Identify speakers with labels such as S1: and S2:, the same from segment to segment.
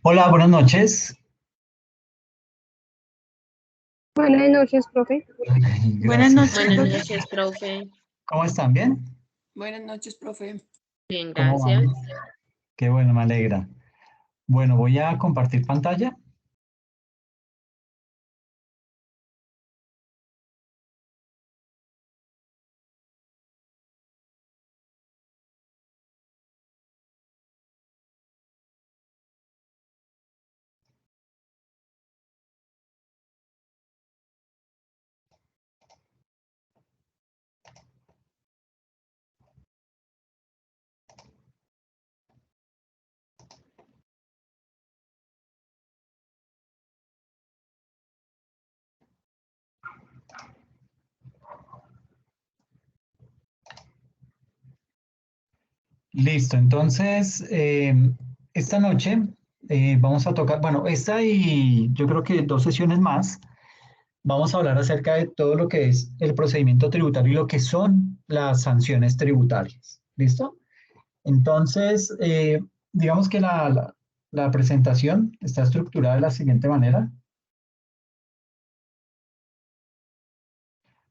S1: Hola, buenas noches.
S2: Buenas noches, profe.
S3: Buenas
S1: Gracias.
S3: noches,
S4: Buenas
S3: profe.
S4: noches, profe.
S1: ¿Cómo están? ¿Bien?
S3: Buenas noches, profe.
S4: Bien,
S1: ¿Cómo
S4: gracias.
S1: van? Qué bueno, me alegra. Bueno, voy a compartir pantalla. Listo, entonces, esta noche vamos a tocar, bueno, esta y yo creo que dos sesiones más, vamos a hablar acerca de todo lo que es el procedimiento tributario y lo que son las sanciones tributarias. ¿Listo? Entonces, digamos que la presentación está estructurada de la siguiente manera.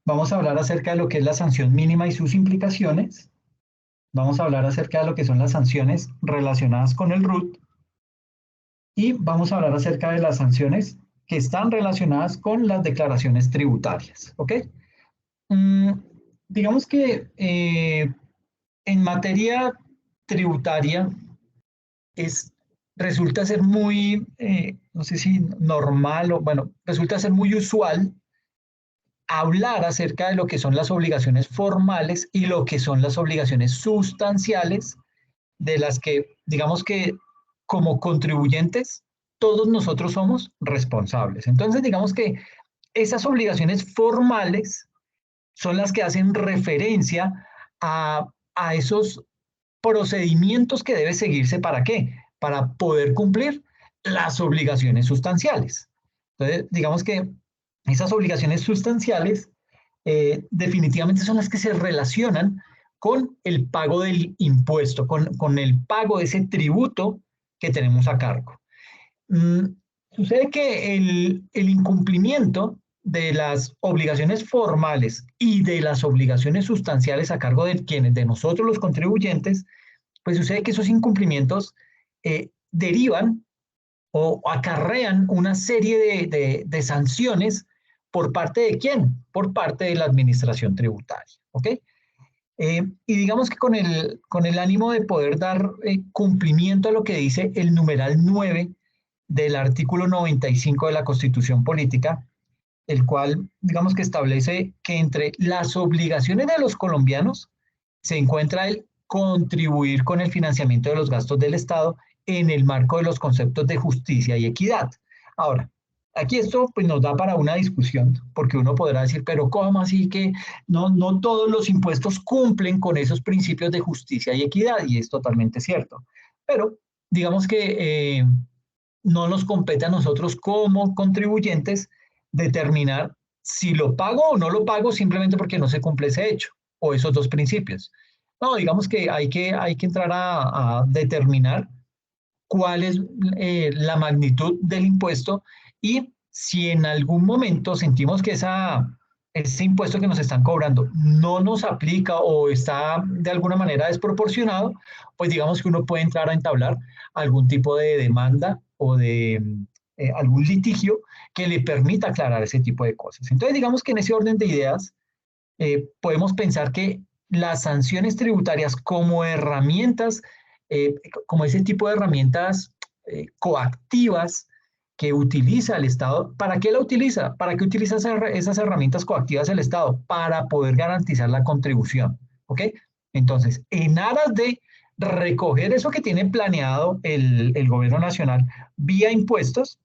S1: Vamos a hablar acerca de lo que es la sanción mínima y sus implicaciones. Vamos a hablar acerca de lo que son las sanciones relacionadas con el RUT. Y vamos a hablar acerca de las sanciones que están relacionadas con las declaraciones tributarias. ¿Ok? Mm, digamos que en materia tributaria es, resulta ser muy, no sé si normal o bueno, resulta ser muy usual hablar acerca de lo que son las obligaciones formales y lo que son las obligaciones sustanciales de las que, digamos que como contribuyentes, todos nosotros somos responsables. Entonces, digamos que esas obligaciones formales son las que hacen referencia a esos procedimientos que debe seguirse para qué? Para poder cumplir las obligaciones sustanciales. Entonces, digamos que esas obligaciones sustanciales definitivamente son las que se relacionan con el pago del impuesto, con el pago de ese tributo que tenemos a cargo. Mm, sucede que el incumplimiento de las obligaciones formales y de las obligaciones sustanciales a cargo de quienes, de nosotros los contribuyentes, pues sucede que esos incumplimientos derivan o acarrean una serie de sanciones por parte de quién? Por parte de la administración tributaria. ¿Ok? Y digamos que con el ánimo de poder dar cumplimiento a lo que dice el numeral 9 del artículo 95 de la Constitución Política, el cual digamos que establece que entre las obligaciones de los colombianos se encuentra el contribuir con el financiamiento de los gastos del Estado en el marco de los conceptos de justicia y equidad. Ahora, aquí esto pues, nos da para una discusión, porque uno podrá decir, pero ¿cómo así que no todos los impuestos cumplen con esos principios de justicia y equidad? Y es totalmente cierto. Pero digamos que no nos compete a nosotros como contribuyentes determinar si lo pago o no lo pago simplemente porque no se cumple ese hecho o esos dos principios. No, digamos que hay que entrar a determinar cuál es la magnitud del impuesto y si en algún momento sentimos que ese impuesto que nos están cobrando no nos aplica o está de alguna manera desproporcionado, pues digamos que uno puede entrar a entablar algún tipo de demanda o de algún litigio que le permita aclarar ese tipo de cosas. Entonces, digamos que en ese orden de ideas, podemos pensar que las sanciones tributarias como herramientas, como ese tipo de herramientas coactivas que utiliza el Estado, ¿para qué la utiliza? ¿Para qué utiliza esas herramientas coactivas el Estado? Para poder garantizar la contribución, ¿ok? Entonces, en aras de recoger eso que tiene planeado el gobierno nacional vía impuestos,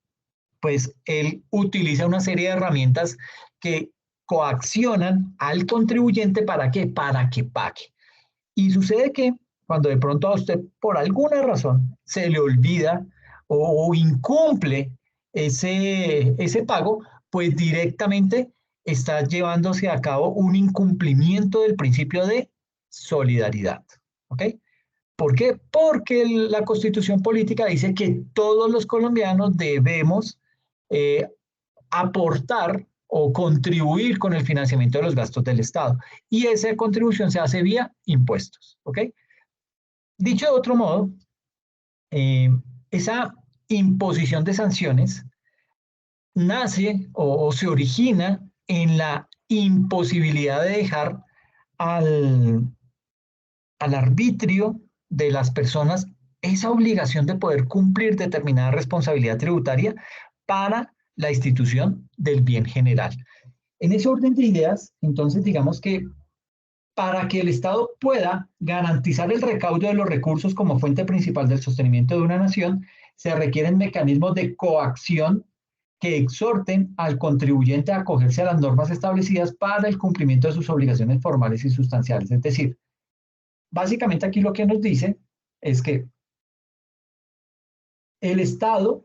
S1: pues él utiliza una serie de herramientas que coaccionan al contribuyente ¿para qué? Para que pague. Y sucede que cuando de pronto a usted por alguna razón se le olvida o incumple ese pago, pues directamente está llevándose a cabo un incumplimiento del principio de solidaridad. ¿Ok? ¿Por qué? Porque la Constitución Política dice que todos los colombianos debemos eh, aportar o contribuir con el financiamiento de los gastos del Estado. Y esa contribución se hace vía impuestos. ¿Ok? Dicho de otro modo, eh, esa imposición de sanciones nace o se origina en la imposibilidad de dejar al, al arbitrio de las personas esa obligación de poder cumplir determinada responsabilidad tributaria para la institución del bien general. En ese orden de ideas, entonces digamos que para que el Estado pueda garantizar el recaudo de los recursos como fuente principal del sostenimiento de una nación, se requieren mecanismos de coacción que exhorten al contribuyente a acogerse a las normas establecidas para el cumplimiento de sus obligaciones formales y sustanciales. Es decir, básicamente aquí lo que nos dice es que el Estado,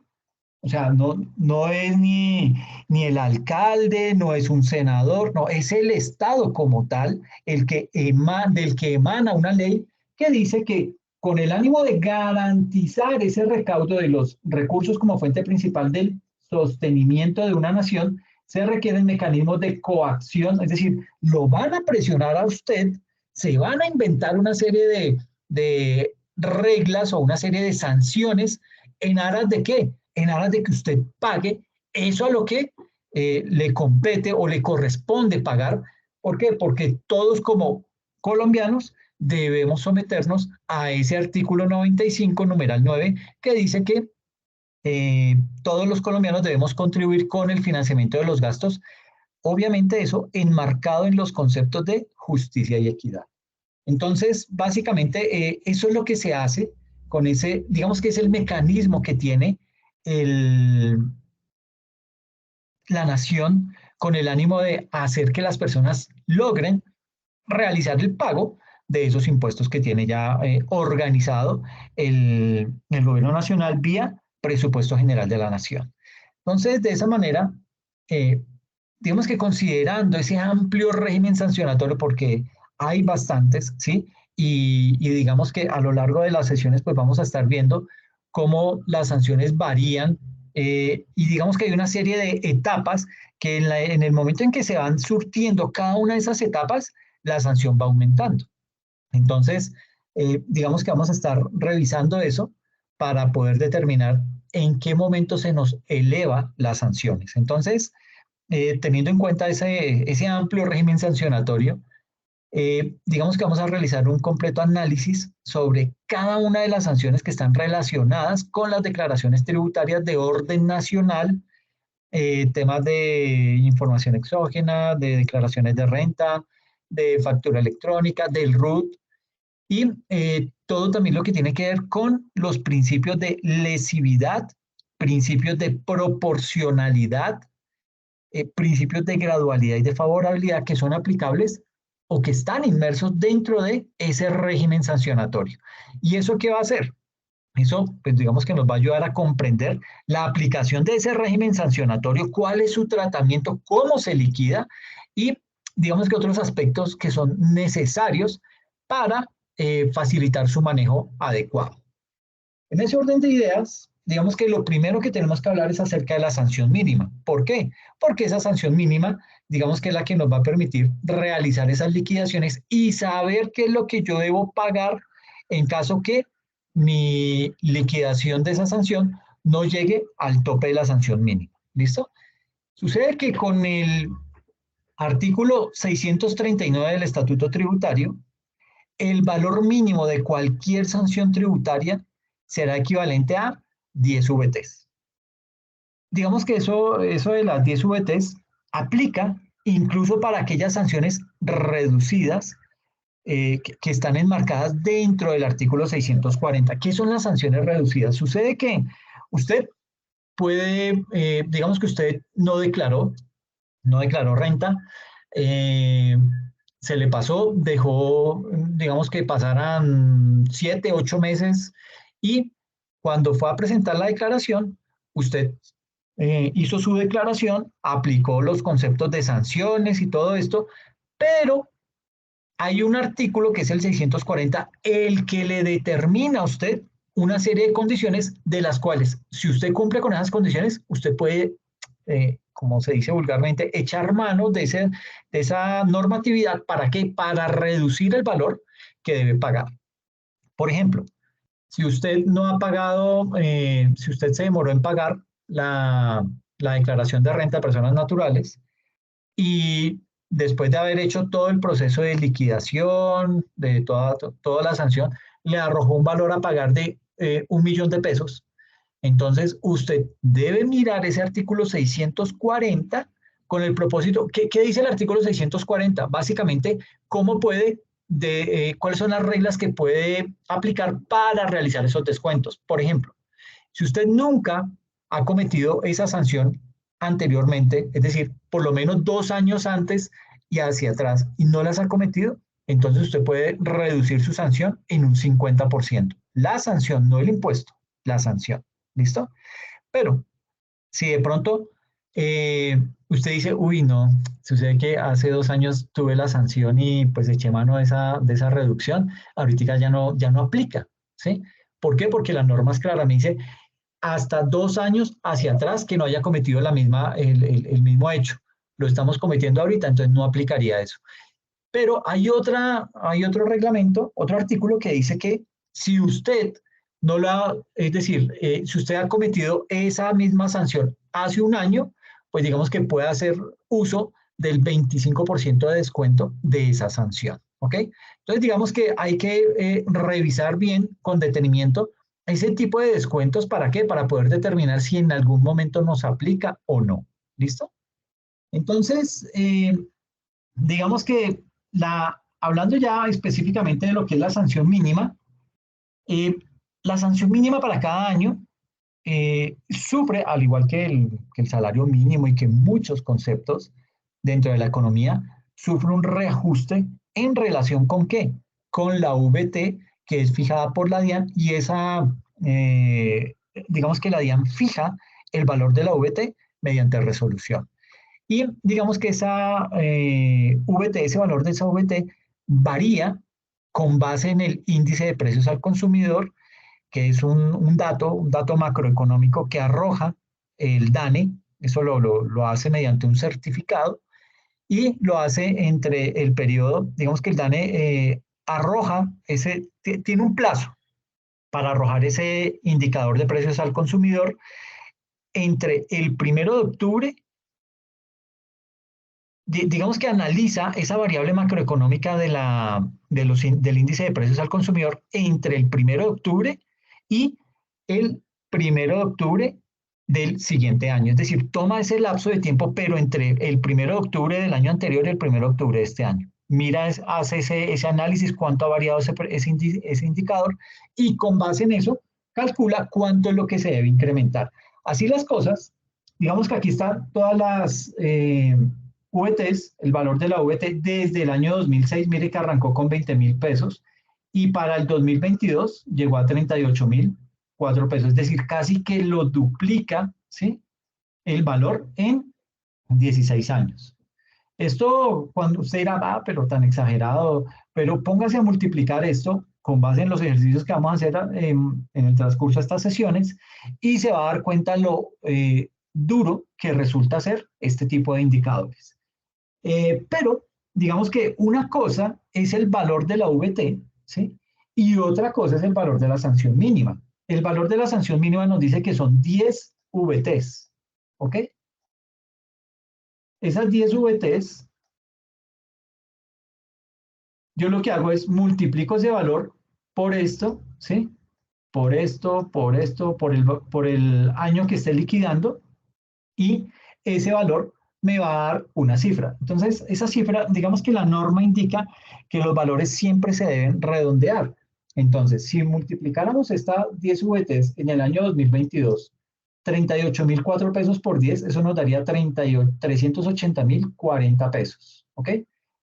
S1: o sea, no es ni el alcalde, no es un senador, no, es el Estado como tal del que emana una ley que dice que con el ánimo de garantizar ese recaudo de los recursos como fuente principal del sostenimiento de una nación, se requieren mecanismos de coacción, es decir, lo van a presionar a usted, se van a inventar una serie de reglas o una serie de sanciones en aras de ¿qué? En aras de que usted pague eso a lo que le compete o le corresponde pagar. ¿Por qué? Porque todos como colombianos debemos someternos a ese artículo 95, numeral 9, que dice que todos los colombianos debemos contribuir con el financiamiento de los gastos, obviamente eso enmarcado en los conceptos de justicia y equidad. Entonces, básicamente, eso es lo que se hace con ese, digamos que es el mecanismo que tiene la nación con el ánimo de hacer que las personas logren realizar el pago de esos impuestos que tiene ya organizado el gobierno nacional vía presupuesto general de la nación. Entonces, de esa manera, digamos que considerando ese amplio régimen sancionatorio, porque hay bastantes, ¿sí? Y digamos que a lo largo de las sesiones, pues vamos a estar viendo cómo las sanciones varían y digamos que hay una serie de etapas que en el momento en que se van surtiendo cada una de esas etapas, la sanción va aumentando. Entonces, digamos que vamos a estar revisando eso para poder determinar en qué momento se nos eleva las sanciones. Entonces, teniendo en cuenta ese amplio régimen sancionatorio, digamos que vamos a realizar un completo análisis sobre cada una de las sanciones que están relacionadas con las declaraciones tributarias de orden nacional, temas de información exógena, de declaraciones de renta, de factura electrónica, del RUT y todo también lo que tiene que ver con los principios de lesividad, principios de proporcionalidad, principios de gradualidad y de favorabilidad que son aplicables o que están inmersos dentro de ese régimen sancionatorio. ¿Y eso qué va a hacer? Eso, pues digamos que nos va a ayudar a comprender la aplicación de ese régimen sancionatorio, cuál es su tratamiento, cómo se liquida y digamos que otros aspectos que son necesarios para facilitar su manejo adecuado. En ese orden de ideas, digamos que lo primero que tenemos que hablar es acerca de la sanción mínima. ¿Por qué? Porque esa sanción mínima, digamos que es la que nos va a permitir realizar esas liquidaciones y saber qué es lo que yo debo pagar en caso que mi liquidación de esa sanción no llegue al tope de la sanción mínima. ¿Listo? Sucede que con el artículo 639 del Estatuto Tributario, el valor mínimo de cualquier sanción tributaria será equivalente a 10 VTs. Digamos que eso de las 10 VTs aplica incluso para aquellas sanciones reducidas que están enmarcadas dentro del artículo 640. ¿Qué son las sanciones reducidas? Sucede que usted puede, digamos que usted no declaró renta, se le pasó, dejó, digamos que pasaran 7, 8 meses y cuando fue a presentar la declaración, usted hizo su declaración, aplicó los conceptos de sanciones y todo esto, pero hay un artículo que es el 640, el que le determina a usted una serie de condiciones de las cuales, si usted cumple con esas condiciones, usted puede, como se dice vulgarmente, echar mano de esa normatividad. ¿Para qué? Para reducir el valor que debe pagar. Por ejemplo, si usted no ha pagado, si usted se demoró en pagar la declaración de renta de personas naturales y después de haber hecho todo el proceso de liquidación, de toda la sanción, le arrojó un valor a pagar de 1.000.000 de pesos. Entonces, usted debe mirar ese artículo 640 con el propósito, ¿qué dice el artículo 640? Básicamente, cómo puede, cuáles son las reglas que puede aplicar para realizar esos descuentos. Por ejemplo, si usted nunca ha cometido esa sanción anteriormente, es decir, por lo menos 2 años antes y hacia atrás, y no las ha cometido, entonces usted puede reducir su sanción en un 50%. La sanción, no el impuesto, la sanción. ¿Listo? Pero si de pronto usted dice, uy, no, sucede que hace 2 años tuve la sanción y pues eché mano de esa reducción, ahorita ya no aplica, ¿sí? ¿Por qué? Porque la norma es clara, me dice, hasta 2 años hacia atrás que no haya cometido el mismo hecho. Lo estamos cometiendo ahorita, entonces no aplicaría eso. Pero hay otro reglamento, otro artículo que dice que si usted no la, es decir, si usted ha cometido esa misma sanción hace un año, pues digamos que puede hacer uso del 25% de descuento de esa sanción, ¿ok? Entonces digamos que hay que revisar bien con detenimiento ese tipo de descuentos. ¿Para qué? Para poder determinar si en algún momento nos aplica o no. ¿Listo? Entonces, digamos que hablando ya específicamente de lo que es la sanción mínima, eh, la sanción mínima para cada año sufre, al igual que el salario mínimo y que muchos conceptos dentro de la economía, sufre un reajuste en relación con qué? Con la VT que es fijada por la DIAN y digamos que la DIAN fija el valor de la VT mediante resolución. Y digamos que ese valor de esa VT varía con base en el índice de precios al consumidor, que es un dato macroeconómico que arroja el DANE. Eso lo hace mediante un certificado y lo hace entre el periodo. Digamos que el DANE arroja tiene un plazo para arrojar ese indicador de precios al consumidor entre el 1 de octubre. Digamos que analiza esa variable macroeconómica del índice de precios al consumidor entre el 1 de octubre y el 1 de octubre del siguiente año. Es decir, toma ese lapso de tiempo, pero entre el 1 de octubre del año anterior y el 1 de octubre de este año. Mira, hace ese análisis, cuánto ha variado ese indicador, y con base en eso calcula cuánto es lo que se debe incrementar. Así las cosas, digamos que aquí están todas las VTs, el valor de la VT desde el año 2006, mire que arrancó con 20.000 pesos y para el 2022 llegó a 38.004 pesos, es decir, casi que lo duplica, ¿sí?, el valor en 16 años. Esto, cuando usted dirá, pero tan exagerado, pero póngase a multiplicar esto con base en los ejercicios que vamos a hacer en el transcurso de estas sesiones y se va a dar cuenta lo duro que resulta ser este tipo de indicadores. Pero digamos que una cosa es el valor de la VT, ¿sí? Y otra cosa es el valor de la sanción mínima. El valor de la sanción mínima nos dice que son 10 VTs, ¿ok? Esas 10 VTs, yo lo que hago es multiplico ese valor por esto, ¿sí? Por esto, por el año que esté liquidando, y ese valor me va a dar una cifra. Entonces, esa cifra, digamos que la norma indica que los valores siempre se deben redondear. Entonces, si multiplicáramos estas 10 VTs en el año 2022, 38.004 pesos por 10, eso nos daría 380.040 pesos, ¿ok?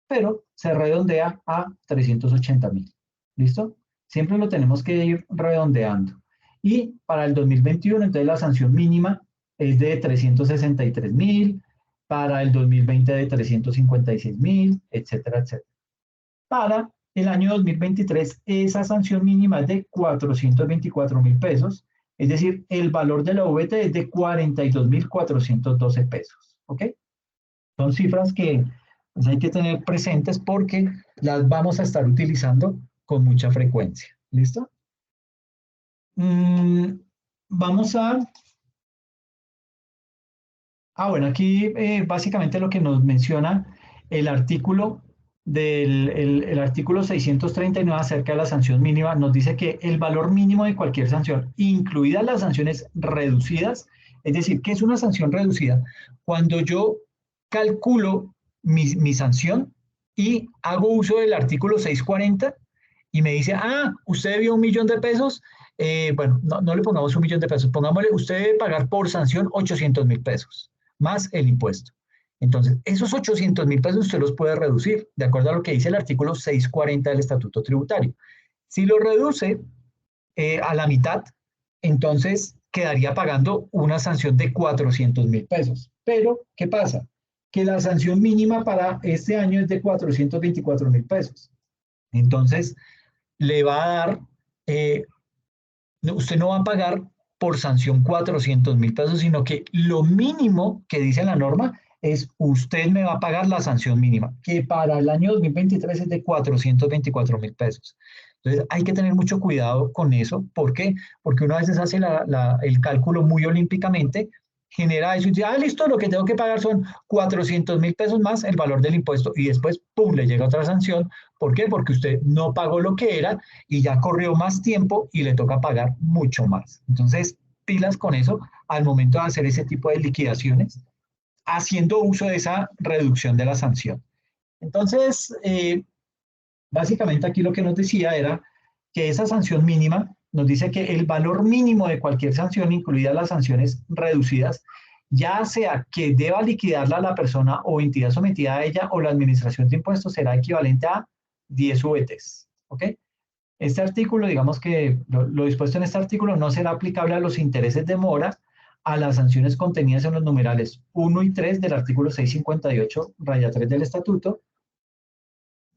S1: Pero se redondea a 380.000, ¿listo? Siempre lo tenemos que ir redondeando. Y para el 2021, entonces la sanción mínima es de 363.000, para el 2020 de 356.000, etcétera, etcétera. Para el año 2023, esa sanción mínima es de 424.000 pesos, es decir, el valor de la VT es de 42.412 pesos, ¿ok? Son cifras que pues, hay que tener presentes porque las vamos a estar utilizando con mucha frecuencia, ¿listo? Vamos a... bueno, aquí básicamente lo que nos menciona el artículo el artículo 639 acerca de la sanción mínima nos dice que el valor mínimo de cualquier sanción, incluidas las sanciones reducidas, es decir, ¿qué es una sanción reducida? Cuando yo calculo mi sanción y hago uso del artículo 640 y me dice, usted debió 1.000.000 de pesos, bueno, no le pongamos 1.000.000 de pesos, pongámosle, usted debe pagar por sanción 800.000 pesos más el impuesto. Entonces, esos 800.000 pesos usted los puede reducir, de acuerdo a lo que dice el artículo 640 del Estatuto Tributario. Si lo reduce a la mitad, entonces quedaría pagando una sanción de 400.000 pesos. Pero, ¿qué pasa? Que la sanción mínima para este año es de 424.000 pesos. Entonces, le va a dar, usted no va a pagar por sanción 400.000 pesos, sino que lo mínimo que dice la norma es usted me va a pagar la sanción mínima, que para el año 2023 es de 424.000 pesos. Entonces hay que tener mucho cuidado con eso. ¿Por qué? Porque uno a veces hace el cálculo muy olímpicamente, genera eso y dice, listo, lo que tengo que pagar son 400.000 pesos más el valor del impuesto y después, ¡pum!, le llega otra sanción. ¿Por qué? Porque usted no pagó lo que era y ya corrió más tiempo y le toca pagar mucho más. Entonces, pilas con eso al momento de hacer ese tipo de liquidaciones, haciendo uso de esa reducción de la sanción. Entonces, básicamente aquí lo que nos decía era que esa sanción mínima nos dice que el valor mínimo de cualquier sanción, incluidas las sanciones reducidas, ya sea que deba liquidarla la persona o entidad sometida a ella o la administración de impuestos, será equivalente a 10 VTs. ¿Ok? Este artículo, digamos que lo dispuesto en este artículo no será aplicable a los intereses de mora, a las sanciones contenidas en los numerales 1 y 3 del artículo 658-3 del estatuto,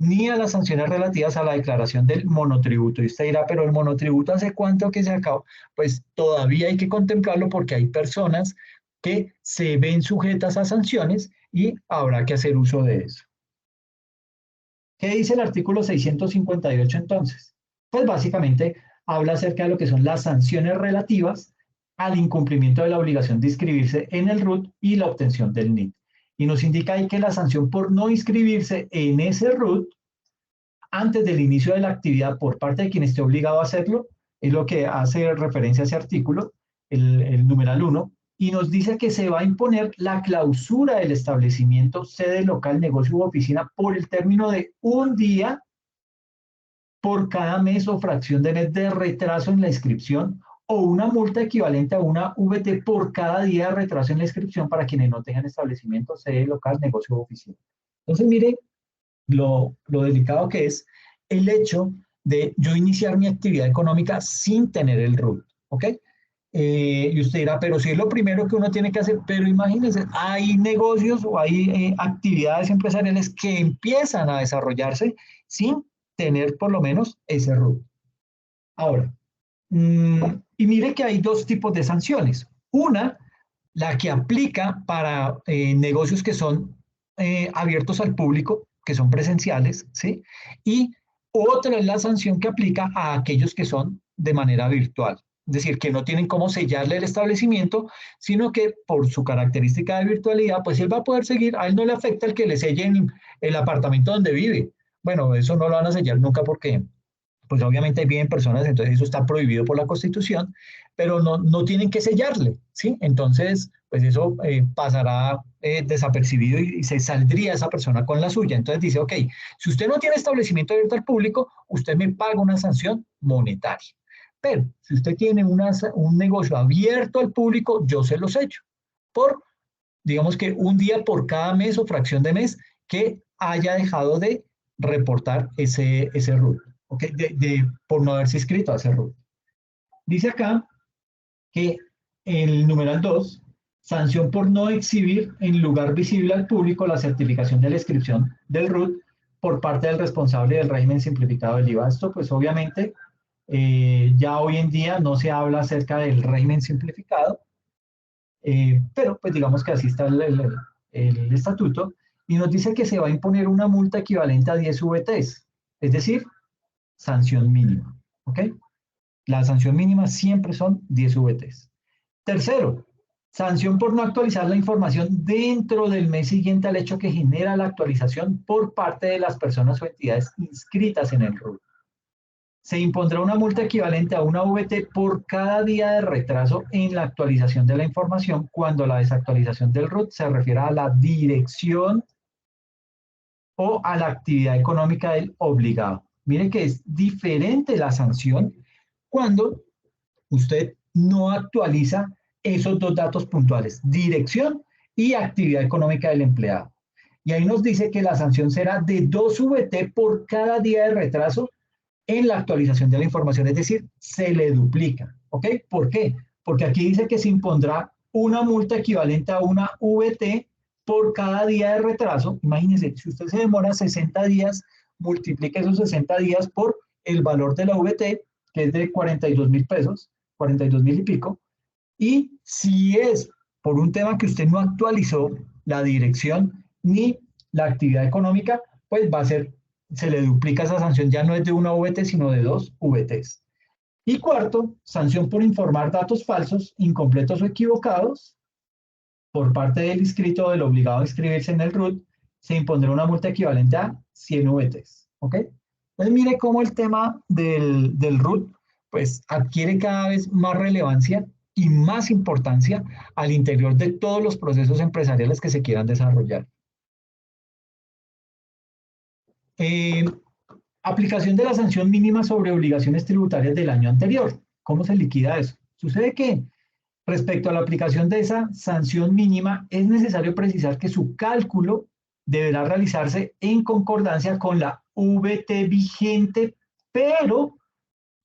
S1: ni a las sanciones relativas a la declaración del monotributo. Y usted dirá, pero el monotributo ¿hace cuánto que se acabó? Pues todavía hay que contemplarlo porque hay personas que se ven sujetas a sanciones y habrá que hacer uso de eso. ¿Qué dice el artículo 658 entonces? Pues básicamente habla acerca de lo que son las sanciones relativas al incumplimiento de la obligación de inscribirse en el RUT y la obtención del NIT. Y nos indica ahí que la sanción por no inscribirse en ese RUT antes del inicio de la actividad por parte de quien esté obligado a hacerlo, es lo que hace referencia a ese artículo, el numeral 1, y nos dice que se va a imponer la clausura del establecimiento, sede, local, negocio u oficina por el término de un día por cada mes o fracción de mes de retraso en la inscripción o una multa equivalente a una VT por cada día de retraso en la inscripción para quienes no tengan establecimiento, sede, local, negocio u oficina. Entonces, mire lo delicado que es el hecho de yo iniciar mi actividad económica sin tener el RUT, ¿ok? Y usted dirá, pero si es lo primero que uno tiene que hacer, pero imagínense, hay negocios o hay actividades empresariales que empiezan a desarrollarse sin tener por lo menos ese RUT. Ahora, y mire que hay dos tipos de sanciones. Una, la que aplica para negocios que son abiertos al público, que son presenciales, ¿sí? Y otra es la sanción que aplica a aquellos que son de manera virtual. Es decir, que no tienen cómo sellarle el establecimiento, sino que por su característica de virtualidad, pues él va a poder seguir, a él no le afecta el que le sellen el apartamento donde vive. Bueno, eso no lo van a sellar nunca porque pues obviamente viven personas, entonces eso está prohibido por la Constitución, pero no tienen que sellarle, ¿sí? Entonces, pues eso pasará desapercibido y se saldría esa persona con la suya. Entonces dice, ok, si usted no tiene establecimiento abierto al público, usted me paga una sanción monetaria. Pero si usted tiene un negocio abierto al público, yo se lo sello por, digamos que un día por cada mes o fracción de mes que haya dejado de reportar ese RUT. Okay, por no haberse inscrito a ese RUT. Dice acá que el numeral 2, sanción por no exhibir en lugar visible al público la certificación de la inscripción del RUT por parte del responsable del régimen simplificado del IVA. Esto pues obviamente ya hoy en día no se habla acerca del régimen simplificado, pero pues digamos que así está el estatuto y nos dice que se va a imponer una multa equivalente a 10 VTs, es decir, sanción mínima, ¿ok? La sanción mínima siempre son 10 VTs. Tercero, sanción por no actualizar la información dentro del mes siguiente al hecho que genera la actualización por parte de las personas o entidades inscritas en el RUT. Se impondrá una multa equivalente a una VT por cada día de retraso en la actualización de la información cuando la desactualización del RUT se refiera a la dirección o a la actividad económica del obligado. Mire que es diferente la sanción cuando usted no actualiza esos dos datos puntuales, dirección y actividad económica del empleado. Y ahí nos dice que la sanción será de 2 VT por cada día de retraso en la actualización de la información, es decir, se le duplica, ¿ok? ¿Por qué? Porque aquí dice que se impondrá una multa equivalente a una VT por cada día de retraso. Imagínense, si usted se demora 60 días, multiplique esos 60 días por el valor de la VT, que es de 42.000 pesos, 42.000 y pico, Y si es por un tema que usted no actualizó la dirección ni la actividad económica, pues va a ser, se le duplica esa sanción, ya no es de una VT, sino de 2 VTs. Y cuarto, sanción por informar datos falsos, incompletos o equivocados por parte del inscrito o del obligado a inscribirse en el RUT, se impondrá una multa equivalente a 100 VTs. ¿Ok? Entonces mire cómo el tema del RUT pues adquiere cada vez más relevancia y más importancia al interior de todos los procesos empresariales que se quieran desarrollar. Aplicación de la sanción mínima sobre obligaciones tributarias del año anterior. ¿Cómo se liquida eso? Sucede que respecto a la aplicación de esa sanción mínima, es necesario precisar que su cálculo deberá realizarse en concordancia con la VT vigente, pero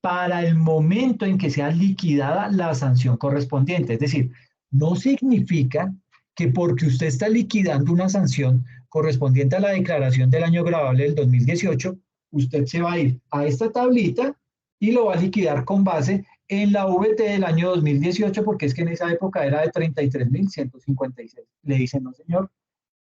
S1: para el momento en que sea liquidada la sanción correspondiente. Es decir, no significa que porque usted está liquidando una sanción correspondiente a la declaración del año gravable del 2018, usted se va a ir a esta tablita y lo va a liquidar con base en la VT del año 2018, porque es que en esa época era de 33.156. Le dicen, no señor,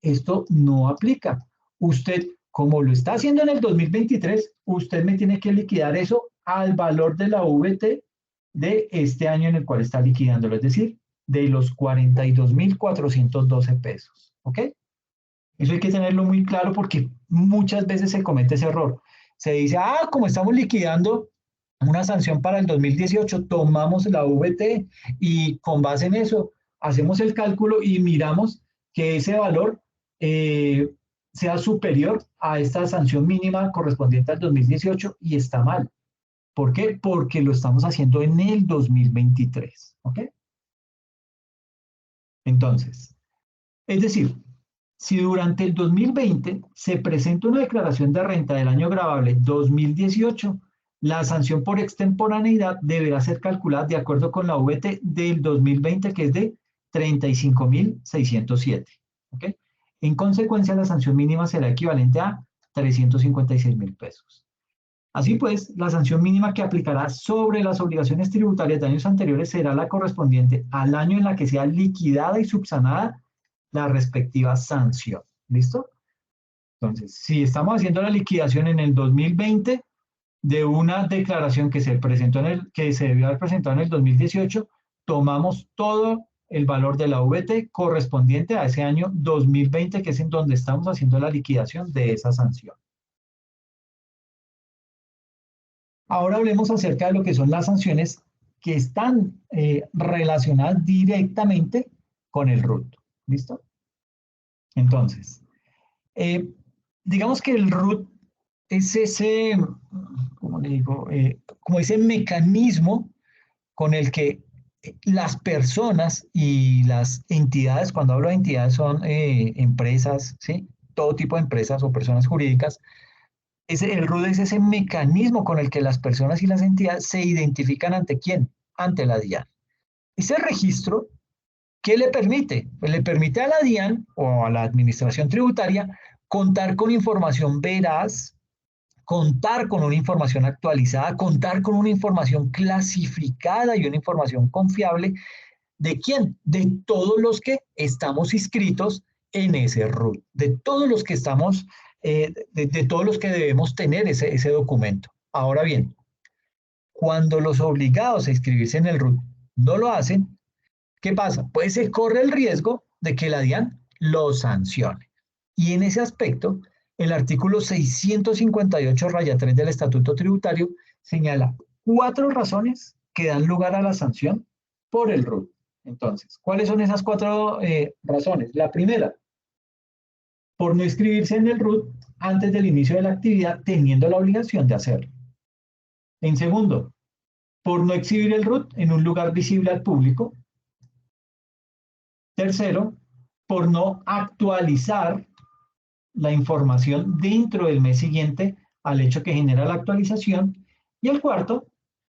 S1: esto no aplica. Usted, como lo está haciendo en el 2023, usted me tiene que liquidar eso al valor de la VT de este año en el cual está liquidándolo, es decir, de los 42.412 pesos. ¿Ok? Eso hay que tenerlo muy claro porque muchas veces se comete ese error. Se dice, como estamos liquidando una sanción para el 2018, tomamos la VT y con base en eso hacemos el cálculo y miramos que ese valor sea superior a esta sanción mínima correspondiente al 2018 y está mal. ¿Por qué? Porque lo estamos haciendo en el 2023. ¿Ok? Entonces, es decir, si durante el 2020 se presenta una declaración de renta del año gravable 2018, la sanción por extemporaneidad deberá ser calculada de acuerdo con la VT del 2020, que es de 35.607. ¿Ok? En consecuencia, la sanción mínima será equivalente a 356.000 pesos. Así pues, la sanción mínima que aplicará sobre las obligaciones tributarias de años anteriores será la correspondiente al año en la que sea liquidada y subsanada la respectiva sanción. ¿Listo? Entonces, si estamos haciendo la liquidación en el 2020 de una declaración que se presentó que se debió haber presentado en el 2018, tomamos todo el valor de la VT correspondiente a ese año 2020, que es en donde estamos haciendo la liquidación de esa sanción. Ahora hablemos acerca de lo que son las sanciones que están relacionadas directamente con el RUT. ¿Listo? Entonces, digamos que el RUT es ese, ¿cómo le digo? Como ese mecanismo con el que las personas y las entidades, cuando hablo de entidades son empresas, ¿sí? Todo tipo de empresas o personas jurídicas, el RUT es ese mecanismo con el que las personas y las entidades se identifican ante quién, ante la DIAN. Ese registro, ¿qué le permite? Pues le permite a la DIAN o a la Administración Tributaria contar con información veraz, contar con una información actualizada, contar con una información clasificada y una información confiable. ¿De quién? De todos los que estamos inscritos en ese RUT, de todos los que estamos, de todos los que debemos tener ese documento. Ahora bien, cuando los obligados a inscribirse en el RUT no lo hacen, ¿qué pasa? Pues se corre el riesgo de que la DIAN lo sancione. Y en ese aspecto, el artículo 658-3 del Estatuto Tributario señala 4 razones que dan lugar a la sanción por el RUT. Entonces, ¿cuáles son esas 4 razones? La primera, por no inscribirse en el RUT antes del inicio de la actividad, teniendo la obligación de hacerlo. En segundo, por no exhibir el RUT en un lugar visible al público. Tercero, por no actualizar la información dentro del mes siguiente al hecho que genera la actualización. Y el cuarto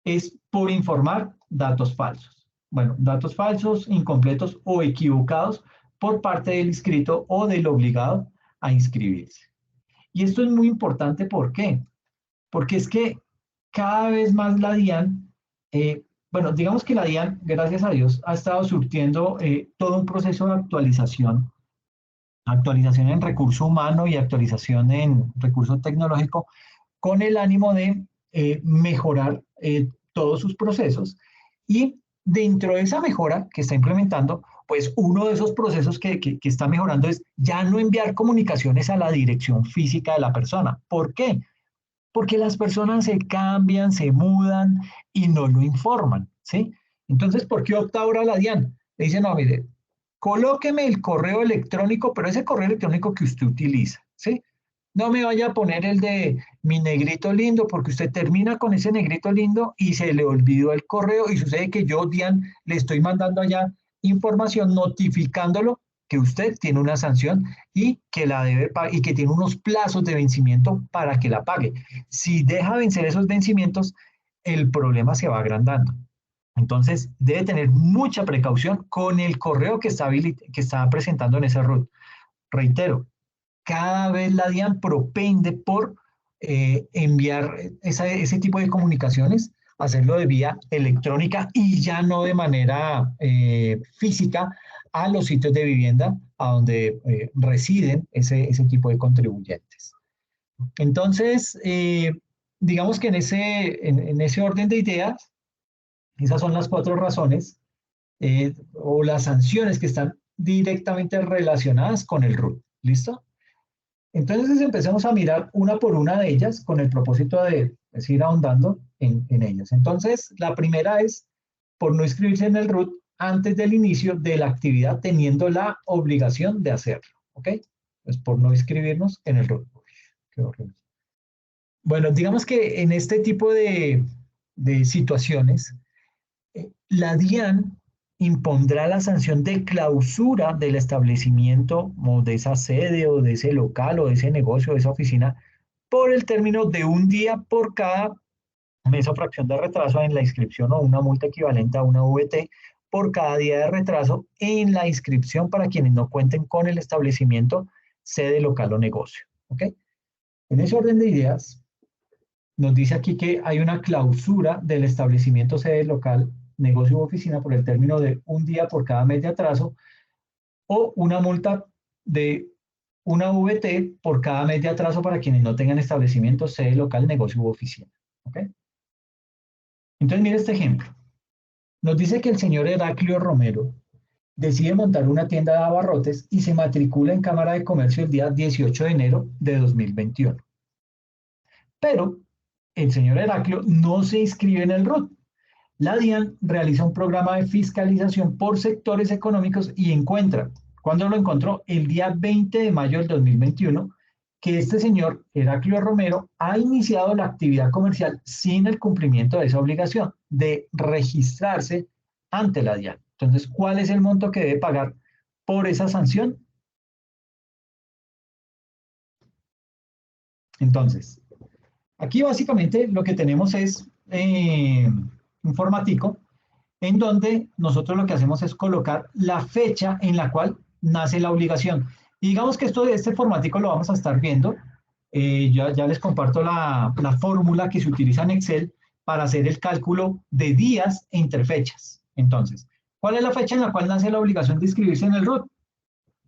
S1: es por informar datos falsos. Bueno, datos falsos, incompletos o equivocados por parte del inscrito o del obligado a inscribirse. Y esto es muy importante, ¿por qué? Porque es que cada vez más la DIAN bueno, digamos que la DIAN, gracias a Dios, ha estado surtiendo todo un proceso de actualización en recurso humano y actualización en recurso tecnológico, con el ánimo de mejorar todos sus procesos. Y dentro de esa mejora que está implementando, pues uno de esos procesos que está mejorando es ya no enviar comunicaciones a la dirección física de la persona. ¿Por qué? Porque las personas se cambian, se mudan y no lo informan, ¿sí? Entonces, ¿por qué opta ahora la DIAN? Le dice, no, mire, colóqueme el correo electrónico, pero ese correo electrónico que usted utiliza, ¿sí? No me vaya a poner el de mi negrito lindo, porque usted termina con ese negrito lindo y se le olvidó el correo y sucede que yo, Dian, le estoy mandando allá información notificándolo que usted tiene una sanción y que la debe y que tiene unos plazos de vencimiento para que la pague. Si deja vencer esos vencimientos, el problema se va agrandando. Entonces, debe tener mucha precaución con el correo que está presentando en ese root. Reitero, cada vez la DIAN propende por enviar ese tipo de comunicaciones, hacerlo de vía electrónica y ya no de manera física a los sitios de vivienda a donde residen ese tipo de contribuyentes. Entonces, digamos que en ese orden de ideas, esas son las 4 razones o las sanciones que están directamente relacionadas con el RUT. ¿Listo? Entonces empecemos a mirar una por una de ellas con el propósito de ir ahondando en ellas. Entonces, la primera es por no inscribirse en el RUT antes del inicio de la actividad teniendo la obligación de hacerlo. ¿Ok? Pues por no inscribirnos en el RUT. Qué horrible. Bueno, digamos que en este tipo de situaciones, la DIAN impondrá la sanción de clausura del establecimiento o de esa sede o de ese local o de ese negocio o de esa oficina por el término de un día por cada mes o fracción de retraso en la inscripción o una multa equivalente a una VT por cada día de retraso en la inscripción para quienes no cuenten con el establecimiento, sede, local o negocio. ¿Ok? En ese orden de ideas, nos dice aquí que hay una clausura del establecimiento, sede, local, negocio u oficina por el término de un día por cada mes de atraso o una multa de una VT por cada mes de atraso para quienes no tengan establecimiento, sede, local, negocio u oficina. ¿Ok? Entonces, mire este ejemplo. Nos dice que el señor Heraclio Romero decide montar una tienda de abarrotes y se matricula en Cámara de Comercio el día 18 de enero de 2021. Pero el señor Heraclio no se inscribe en el RUT. La DIAN realiza un programa de fiscalización por sectores económicos y encuentra, ¿cuándo lo encontró? El día 20 de mayo del 2021, que este señor, Heraclio Romero, ha iniciado la actividad comercial sin el cumplimiento de esa obligación de registrarse ante la DIAN. Entonces, ¿cuál es el monto que debe pagar por esa sanción? Entonces, aquí básicamente lo que tenemos es un formatico en donde nosotros lo que hacemos es colocar la fecha en la cual nace la obligación. Y digamos que este formatico lo vamos a estar viendo. Ya les comparto la fórmula que se utiliza en Excel para hacer el cálculo de días entre fechas. Entonces, ¿cuál es la fecha en la cual nace la obligación de inscribirse en el RUT?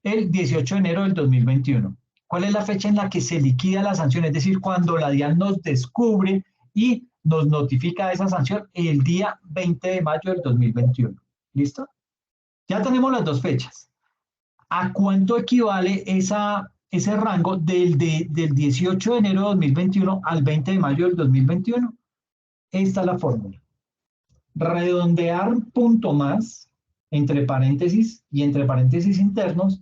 S1: El 18 de enero del 2021. ¿Cuál es la fecha en la que se liquida la sanción? Es decir, cuando la DIAN nos descubre y nos notifica esa sanción el día 20 de mayo del 2021. ¿Listo? Ya tenemos las dos fechas. ¿A cuánto equivale ese rango del 18 de enero de 2021 al 20 de mayo del 2021? Esta es la fórmula. Redondear punto más, entre paréntesis y entre paréntesis internos,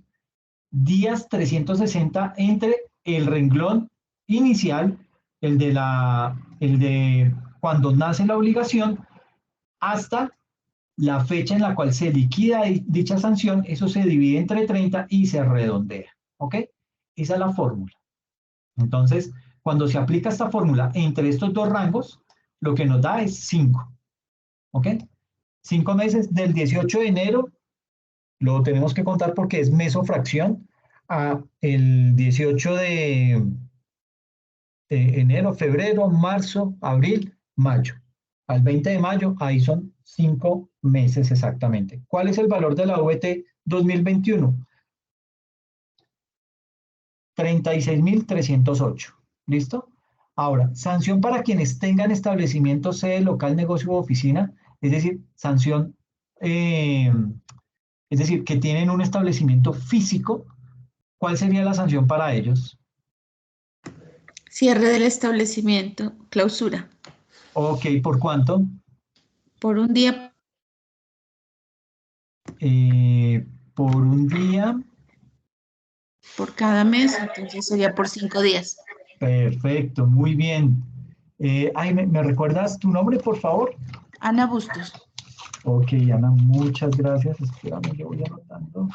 S1: días 360 entre el renglón inicial, el de cuando nace la obligación, hasta la fecha en la cual se liquida dicha sanción. Eso se divide entre 30 y se redondea. ¿Ok? Esa es la fórmula. Entonces, cuando se aplica esta fórmula entre estos dos rangos, lo que nos da es 5. ¿Ok? 5 meses del 18 de enero, lo tenemos que contar porque es mes o fracción, a el 18 de enero, febrero, marzo, abril, mayo. Al 20 de mayo, ahí son 5 meses exactamente. ¿Cuál es el valor de la VT 2021? 36.308. ¿Listo? Ahora, sanción para quienes tengan establecimiento, sede, local, negocio u oficina, es decir, sanción, es decir, que tienen un establecimiento físico. ¿Cuál sería la sanción para ellos?
S3: Cierre del establecimiento, clausura.
S1: Ok, ¿por cuánto?
S3: Por un día,
S1: Por un día.
S3: por cada mes, entonces sería por 5 días.
S1: Perfecto, muy bien. ¿Me recuerdas tu nombre, por favor?
S3: Ana Bustos.
S1: Ok, Ana, muchas gracias. Espérame, yo voy anotando.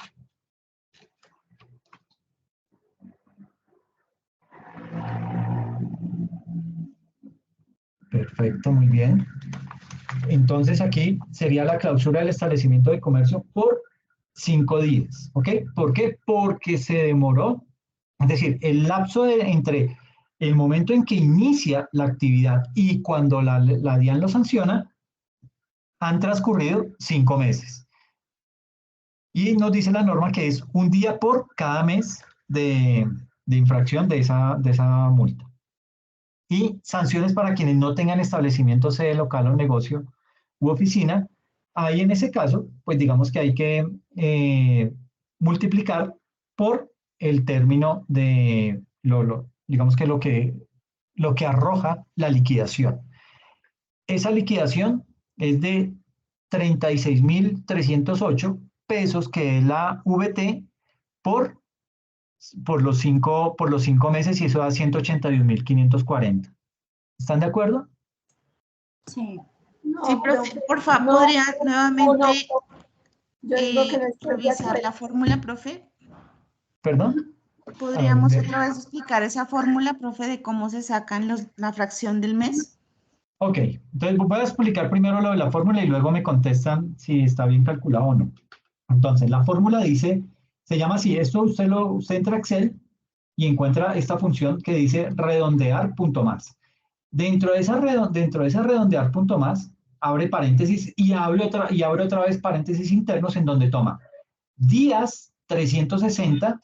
S1: Perfecto, muy bien. Entonces aquí sería la clausura del establecimiento de comercio por 5 días. ¿Ok? ¿Por qué? Porque se demoró, es decir, el lapso entre el momento en que inicia la actividad y cuando la DIAN lo sanciona, han transcurrido 5 meses. Y nos dice la norma que es un día por cada mes de infracción de esa multa. Y sanciones para quienes no tengan establecimiento, sede, local o negocio u oficina. Ahí en ese caso, pues digamos que hay que multiplicar por el término de, digamos que lo que arroja la liquidación. Esa liquidación es de 36.308 pesos, que es la VT por, por los cinco meses, y eso da 181.540. ¿Están de acuerdo?
S4: Sí.
S3: Sí, profe, por favor, ¿podría nuevamente
S4: Yo digo que no estoy de
S3: revisar
S4: acuerdo.
S3: la fórmula, profe?
S1: ¿Perdón?
S3: ¿Podríamos otra vez explicar esa fórmula, profe, de cómo se sacan la fracción del mes?
S1: Ok, entonces voy a explicar primero lo de la fórmula y luego me contestan si está bien calculado o no. Entonces, la fórmula dice, se llama así, esto usted entra a Excel y encuentra esta función que dice redondear punto más. Dentro de esa redondear punto más, abre paréntesis y abre otra vez paréntesis internos, en donde toma días 360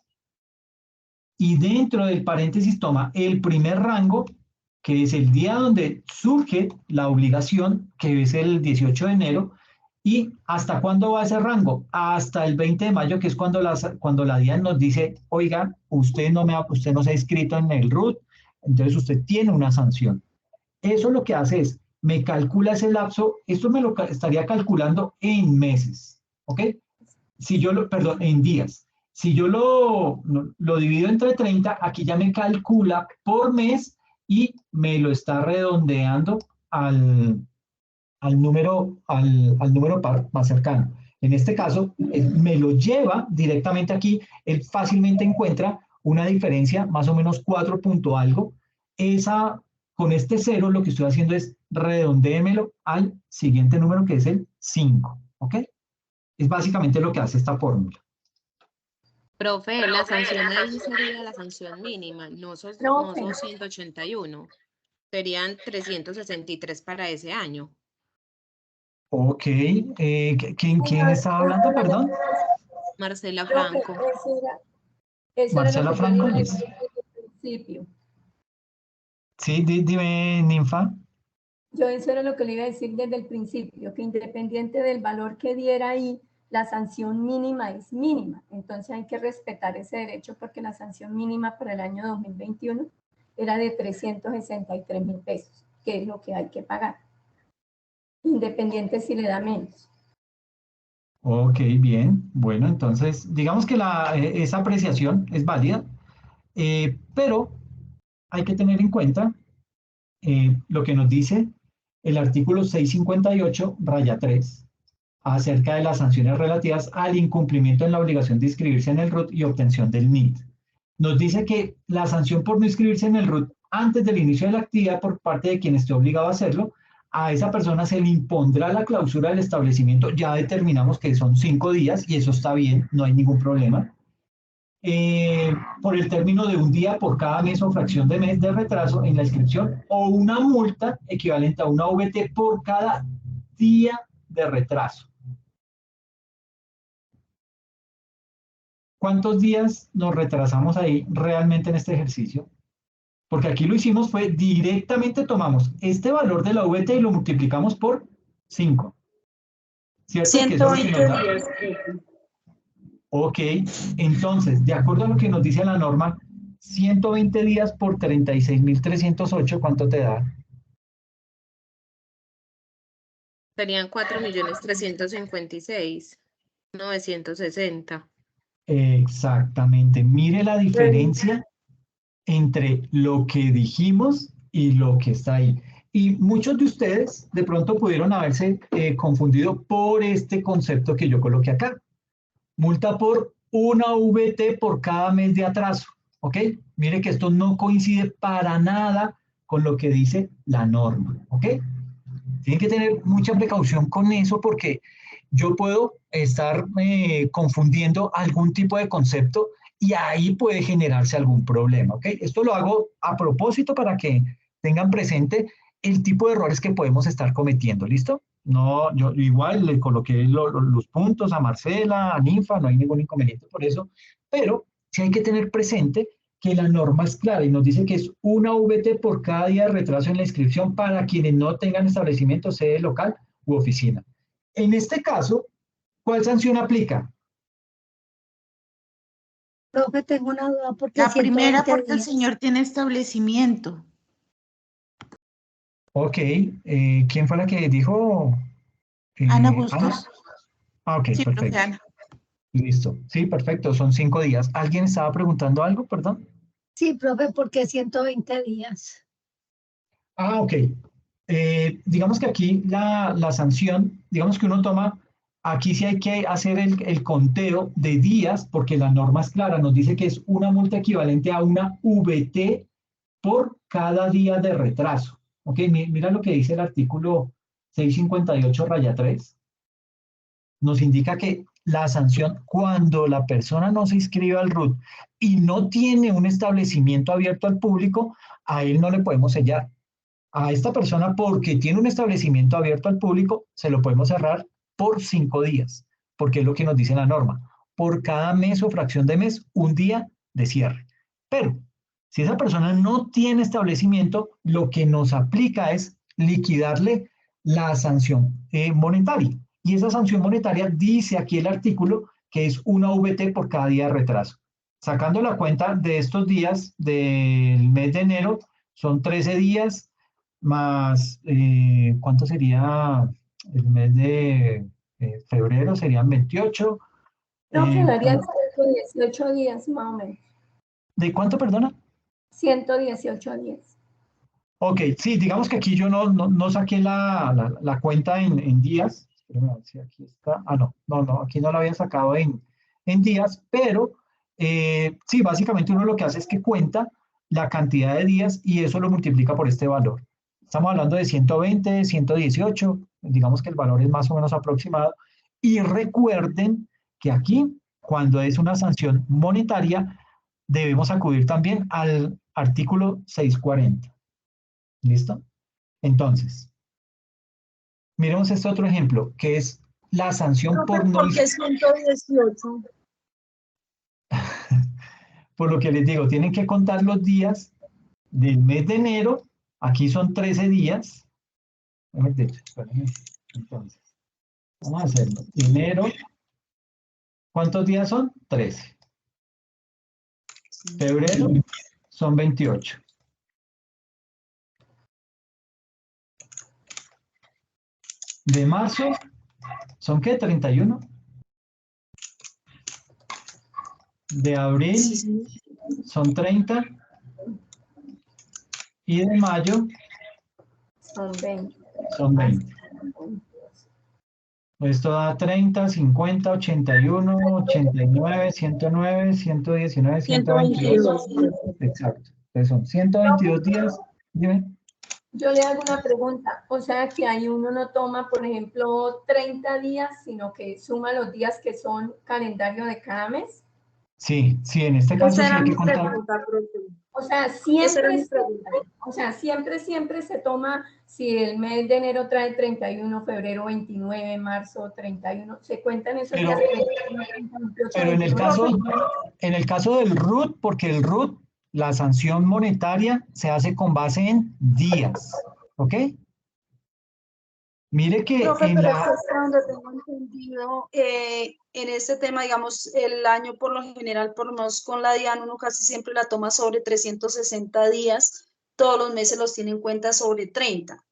S1: y dentro del paréntesis toma el primer rango, que es el día donde surge la obligación, que es el 18 de enero, y ¿hasta cuándo va ese rango? Hasta el 20 de mayo, que es cuando la DIAN nos dice, oiga, usted no se ha inscrito en el RUT, entonces usted tiene una sanción. Eso lo que hace es, me calcula ese lapso, esto me lo estaría calculando en meses, ¿ok? Perdón, en días. Si yo lo divido entre 30, aquí ya me calcula por mes y me lo está redondeando al número par más cercano. En este caso, me lo lleva directamente aquí. Él fácilmente encuentra una diferencia, más o menos 4 punto algo. Con este cero lo que estoy haciendo es redondéemelo al siguiente número, que es el 5. ¿Ok? Es básicamente lo que hace esta fórmula.
S5: Profe, la sanción ahí sería la sanción mínima, no son 181, serían 363 para ese año.
S1: Ok, ¿quién estaba hablando, perdón?
S5: Marcela
S4: Profe,
S5: Franco.
S4: eso era lo
S1: Marcela
S4: que yo
S1: Franco,
S4: le iba a
S1: listo.
S4: decir desde el principio.
S1: Sí, dime, Ninfa.
S4: Yo eso era lo que le iba a decir desde el principio, que independiente del valor que diera ahí, la sanción mínima es mínima. Entonces hay que respetar ese derecho, porque la sanción mínima para el año 2021 era de 363.000 pesos, que es lo que hay que pagar, independiente si le da menos.
S1: Ok, bien. Bueno, entonces, digamos que esa apreciación es válida, pero hay que tener en cuenta lo que nos dice el artículo 658, raya 3, acerca de las sanciones relativas al incumplimiento en la obligación de inscribirse en el RUT y obtención del NIT. Nos dice que la sanción por no inscribirse en el RUT antes del inicio de la actividad por parte de quien esté obligado a hacerlo, a esa persona se le impondrá la clausura del establecimiento. Ya determinamos que son 5 días y eso está bien, no hay ningún problema. Por el término de un día por cada mes o fracción de mes de retraso en la inscripción, o una multa equivalente a una VT por cada día de retraso. ¿Cuántos días nos retrasamos ahí realmente en este ejercicio? Porque aquí lo hicimos fue directamente tomamos este valor de la VT y lo multiplicamos por 5. ¿Cierto? Que eso es lo que nos da.
S2: días.
S1: Ok, entonces, de acuerdo a lo que nos dice la norma, 120 días por 36.308, ¿cuánto te da?
S5: Serían 4.356.960.
S1: Exactamente. Mire la diferencia entre lo que dijimos y lo que está ahí. Y muchos de ustedes de pronto pudieron haberse confundido por este concepto que yo coloqué acá. Multa por una VT por cada mes de atraso. ¿Ok? Mire que esto no coincide para nada con lo que dice la norma. ¿Ok? Tienen que tener mucha precaución con eso porque yo puedo estar confundiendo algún tipo de concepto y ahí puede generarse algún problema, ¿ok? Esto lo hago a propósito para que tengan presente el tipo de errores que podemos estar cometiendo, ¿listo? No, yo igual le coloqué los puntos a Marcela, a Ninfa, no hay ningún inconveniente por eso, pero sí hay que tener presente que la norma es clara y nos dice que es una VT por cada día de retraso en la inscripción para quienes no tengan establecimiento, sede local u oficina. En este caso, ¿cuál sanción aplica?
S2: Profe, tengo una duda porque
S3: La primera
S2: 120
S3: porque el
S2: días.
S3: señor tiene establecimiento.
S1: Ok, ¿quién fue la que dijo?
S3: Ana
S1: Ana.
S3: Bustos.
S1: Ok,
S3: Sí, profe
S1: perfecto.
S3: Ana.
S1: Listo. Sí, perfecto. Son 5 días. ¿Alguien estaba preguntando algo? Perdón.
S2: Sí, profe, porque 120 días.
S1: Ah, ok. Digamos que aquí la sanción, digamos que uno toma, aquí sí hay que hacer el conteo de días, porque la norma es clara, nos dice que es una multa equivalente a una VT por cada día de retraso. Ok, mira lo que dice el artículo 658 raya 3. Nos indica que la sanción cuando la persona no se inscribe al RUT y no tiene un establecimiento abierto al público, a él no le podemos sellar. A esta persona, porque tiene un establecimiento abierto al público, se lo podemos cerrar por 5 días, porque es lo que nos dice la norma. Por cada mes o fracción de mes, un día de cierre. Pero si esa persona no tiene establecimiento, lo que nos aplica es liquidarle la sanción monetaria. Y esa sanción monetaria dice aquí el artículo que es una VT por cada día de retraso. Sacando la cuenta de estos días del mes de enero, son 13 días más, ¿cuánto sería el mes de febrero? Serían 28.
S4: No, quedarían 118 días más o menos.
S1: ¿De cuánto, perdona?
S4: 118 días.
S1: Ok, sí, digamos que aquí yo no saqué la cuenta en días. Espérame a ver si aquí está. Ah, no, aquí no la había sacado en días, pero sí, básicamente uno lo que hace es que cuenta la cantidad de días y eso lo multiplica por este valor. Estamos hablando de 120, 118, digamos que el valor es más o menos aproximado. Y recuerden que aquí, cuando es una sanción monetaria, debemos acudir también al artículo 640. ¿Listo? Entonces, miremos este otro ejemplo, que es la sanción por no...
S2: ¿Por qué 118?
S1: Por lo que les digo, tienen que contar los días del mes de enero. Aquí son 13 días. Entonces, vamos a hacerlo. Enero, ¿cuántos días son? 13. Febrero son 28. De marzo, ¿son qué? 31. De abril son 30. Y de mayo
S4: Son 20.
S1: son 20. Esto da 30, 50, 81, 89, 109, 119, 122. Exacto. Entonces son 122 días. Dime.
S4: Yo le hago una pregunta, o sea que ahí uno no toma, por ejemplo, 30 días, sino que suma los días que son calendario de cada mes.
S1: Sí, en este caso sí hay que contar.
S4: O sea, siempre, O sea, siempre se toma, si el mes de enero trae 31, febrero 29, marzo 31, se cuentan esos
S1: Pero-
S4: días 31, 28,
S1: Pero en el
S4: 29.
S1: caso del RUT, porque el RUT, la sanción monetaria se hace con base en días, ¿ok? Mire que
S6: Profe,
S1: en
S6: pero es que
S1: la...
S6: hasta donde tengo entendido, en este tema, digamos, el año por lo general, por lo menos con la DIAN, uno casi siempre la toma sobre 360 días, todos los meses los tiene en cuenta sobre 30.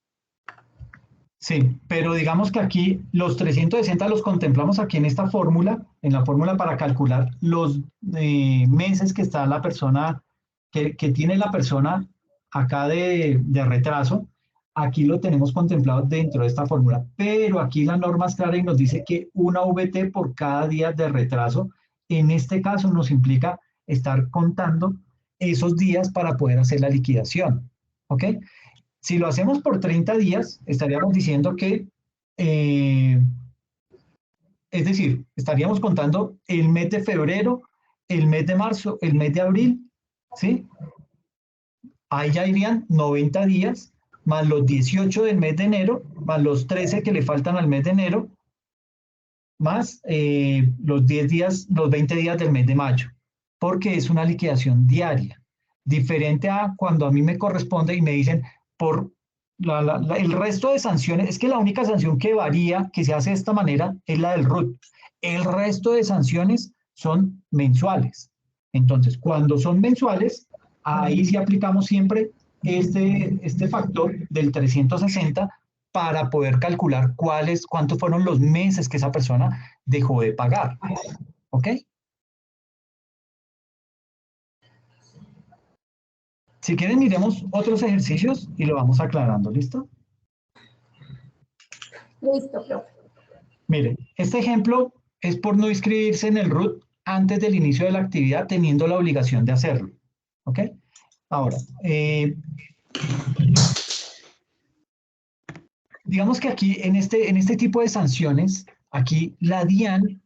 S1: Sí, pero digamos que aquí los 360 los contemplamos aquí en esta fórmula, en la fórmula para calcular los meses que está la persona, que tiene la persona acá de retraso. Aquí lo tenemos contemplado dentro de esta fórmula, pero aquí la norma es clara y nos dice que una VT por cada día de retraso, en este caso nos implica estar contando esos días para poder hacer la liquidación, ¿ok? Si lo hacemos por 30 días, estaríamos diciendo que, es decir, estaríamos contando el mes de febrero, el mes de marzo, el mes de abril, ¿sí? Ahí ya irían 90 días, más los 18 del mes de enero, más los 13 que le faltan al mes de enero, más los 10 días, los 20 días del mes de mayo, porque es una liquidación diaria. Diferente a cuando a mí me corresponde y me dicen, por el resto de sanciones, es que la única sanción que varía, que se hace de esta manera, es la del RUT. El resto de sanciones son mensuales. Entonces, cuando son mensuales, ahí sí aplicamos siempre este factor del 360 para poder calcular cuántos fueron los meses que esa persona dejó de pagar. ¿Ok? Si quieren, miremos otros ejercicios y lo vamos aclarando. ¿Listo?
S4: Listo, profe.
S1: Mire, este ejemplo es por no inscribirse en el RUT antes del inicio de la actividad teniendo la obligación de hacerlo. ¿Ok? Ahora, digamos que aquí en este tipo de sanciones, aquí la DIAN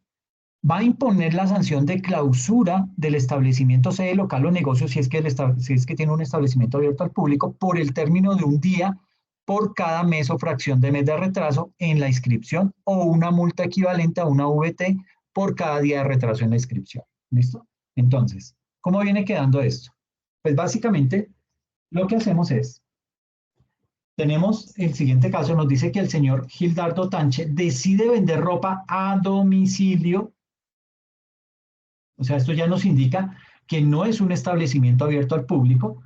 S1: va a imponer la sanción de clausura del establecimiento sede local o negocio si es que tiene un establecimiento abierto al público por el término de un día por cada mes o fracción de mes de retraso en la inscripción o una multa equivalente a una VT por cada día de retraso en la inscripción. ¿Listo? Entonces, ¿cómo viene quedando esto? Pues básicamente lo que hacemos es, tenemos el siguiente caso, nos dice que el señor Gildardo Tanche decide vender ropa a domicilio. O sea, esto ya nos indica que no es un establecimiento abierto al público.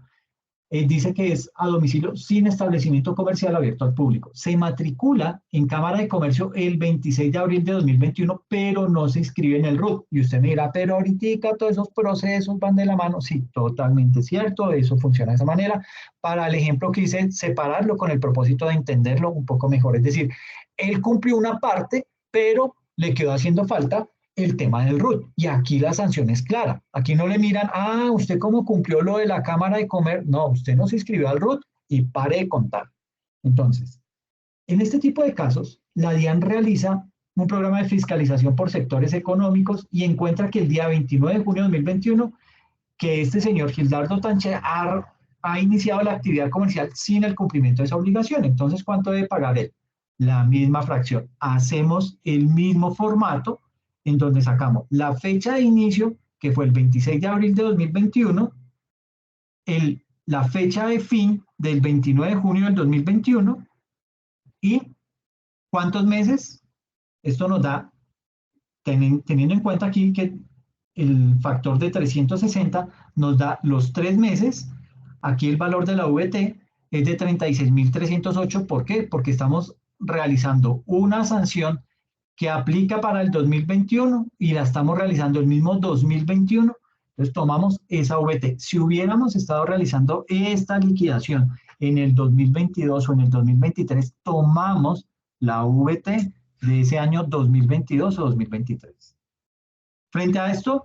S1: Dice que es a domicilio sin establecimiento comercial abierto al público. Se matricula en Cámara de Comercio el 26 de abril de 2021, pero no se inscribe en el RUT. Y usted me dirá, pero ahorita todos esos procesos van de la mano. Sí, totalmente cierto, eso funciona de esa manera. Para el ejemplo que hice, separarlo con el propósito de entenderlo un poco mejor. Es decir, él cumplió una parte, pero le quedó haciendo falta el tema del RUT. Y aquí la sanción es clara. Aquí no le miran, usted cómo cumplió lo de la Cámara de Comercio. No, usted no se inscribió al RUT y pare de contar. Entonces, en este tipo de casos, la DIAN realiza un programa de fiscalización por sectores económicos y encuentra que el día 29 de junio de 2021, que este señor Gildardo Tanche ha iniciado la actividad comercial sin el cumplimiento de esa obligación. Entonces, ¿cuánto debe pagar él? La misma fracción. Hacemos el mismo formato en donde sacamos la fecha de inicio, que fue el 26 de abril de 2021, la fecha de fin del 29 de junio del 2021, y ¿cuántos meses? Esto nos da, teniendo en cuenta aquí que el factor de 360 nos da los 3 meses, aquí el valor de la VT es de 36.308. ¿Por qué? Porque estamos realizando una sanción que aplica para el 2021 y la estamos realizando el mismo 2021, entonces tomamos esa VT. Si hubiéramos estado realizando esta liquidación en el 2022 o en el 2023, tomamos la VT de ese año 2022 o 2023. Frente a esto,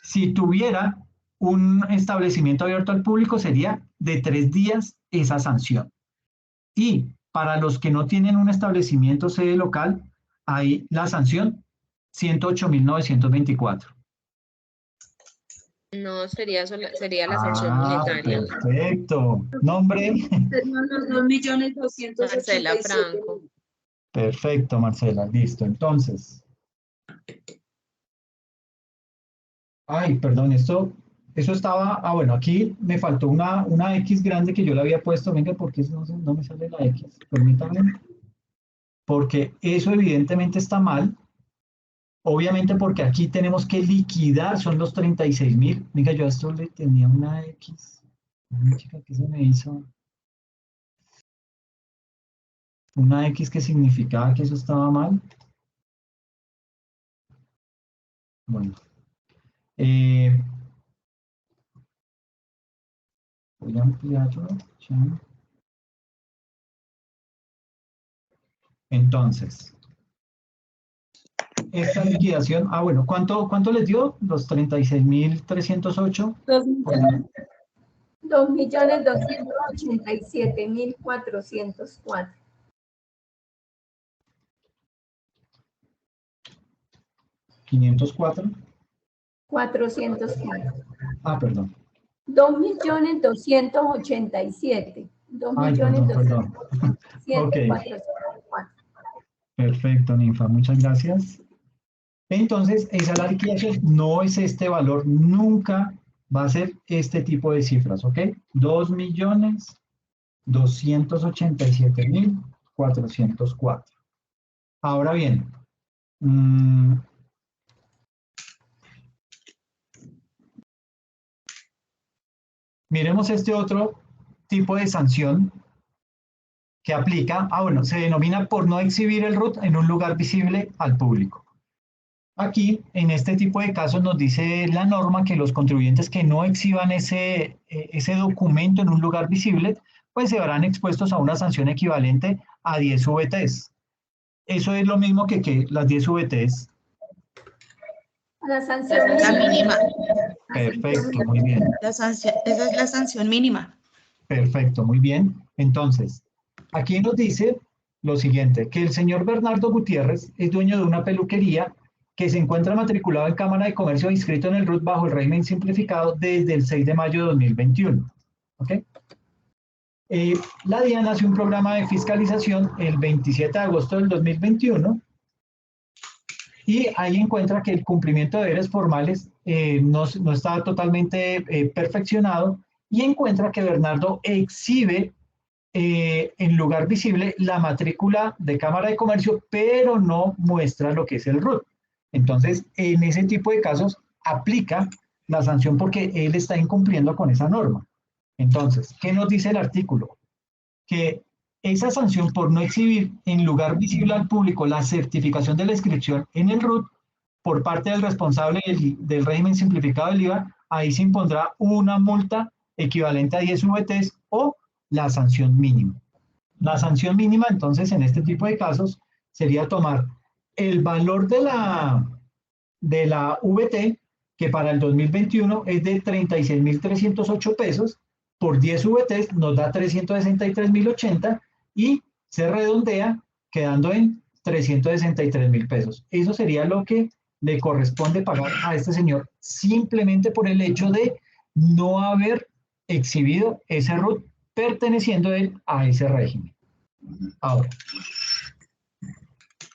S1: si tuviera un establecimiento abierto al público, sería de 3 días esa sanción. Y para los que no tienen un establecimiento sede local, hay la sanción 108.924.
S5: No, sería la sanción monetaria.
S1: Perfecto. ¿Nombre?
S6: Serían los 2.287.000.
S5: Marcela Franco.
S1: Perfecto, Marcela, listo. Entonces, ay, perdón, eso estaba, bueno, aquí me faltó una X grande que yo le había puesto, venga, porque no me sale la X, permítame, porque eso evidentemente está mal, obviamente porque aquí tenemos que liquidar, son los 36.000, venga, yo a esto le tenía una X, ay, chica, ¿qué se me hizo? Una X que significaba que eso estaba mal. Bueno, voy a ampliarlo. ¿Sí? Entonces, esta liquidación, bueno, ¿cuánto les dio? Los 36.308.
S4: 2.287.404.
S1: 504.
S4: 404.
S1: Perdón.
S4: 2.287.000.
S1: Ay, perdón. Ok,
S4: 2.287.404.
S1: perfecto, Ninfa, muchas gracias. Entonces, esa es la liquidación, no es este valor, nunca va a ser este tipo de cifras, ¿ok? 2.287.404. Ahora bien, miremos este otro tipo de sanción que aplica, bueno, se denomina por no exhibir el RUT en un lugar visible al público. Aquí, en este tipo de casos, nos dice la norma que los contribuyentes que no exhiban ese documento en un lugar visible, pues se verán expuestos a una sanción equivalente a 10 VTs. Eso es lo mismo que las 10 VTs.
S4: La sanción
S3: La mínima.
S1: Perfecto, muy bien.
S3: Esa es la sanción mínima.
S1: Perfecto, muy bien. Entonces, aquí nos dice lo siguiente, que el señor Bernardo Gutiérrez es dueño de una peluquería que se encuentra matriculado en Cámara de Comercio e inscrito en el RUT bajo el régimen simplificado desde el 6 de mayo de 2021. ¿Ok? La DIAN hace un programa de fiscalización el 27 de agosto del 2021 y ahí encuentra que el cumplimiento de deberes formales no está totalmente perfeccionado y encuentra que Bernardo exhibe en lugar visible la matrícula de Cámara de Comercio, pero no muestra lo que es el RUT. Entonces, en ese tipo de casos, aplica la sanción porque él está incumpliendo con esa norma. Entonces, ¿qué nos dice el artículo? Que esa sanción por no exhibir en lugar visible al público la certificación de la inscripción en el RUT por parte del responsable del régimen simplificado del IVA, ahí se impondrá una multa equivalente a 10 VTs o la sanción mínima. La sanción mínima, entonces, en este tipo de casos, sería tomar el valor de la VT, que para el 2021 es de 36.308 pesos, por 10 VTs nos da 363.080 y se redondea quedando en 363.000 pesos. Eso sería lo que le corresponde pagar a este señor simplemente por el hecho de no haber exhibido ese RUT perteneciendo él a ese régimen. Ahora,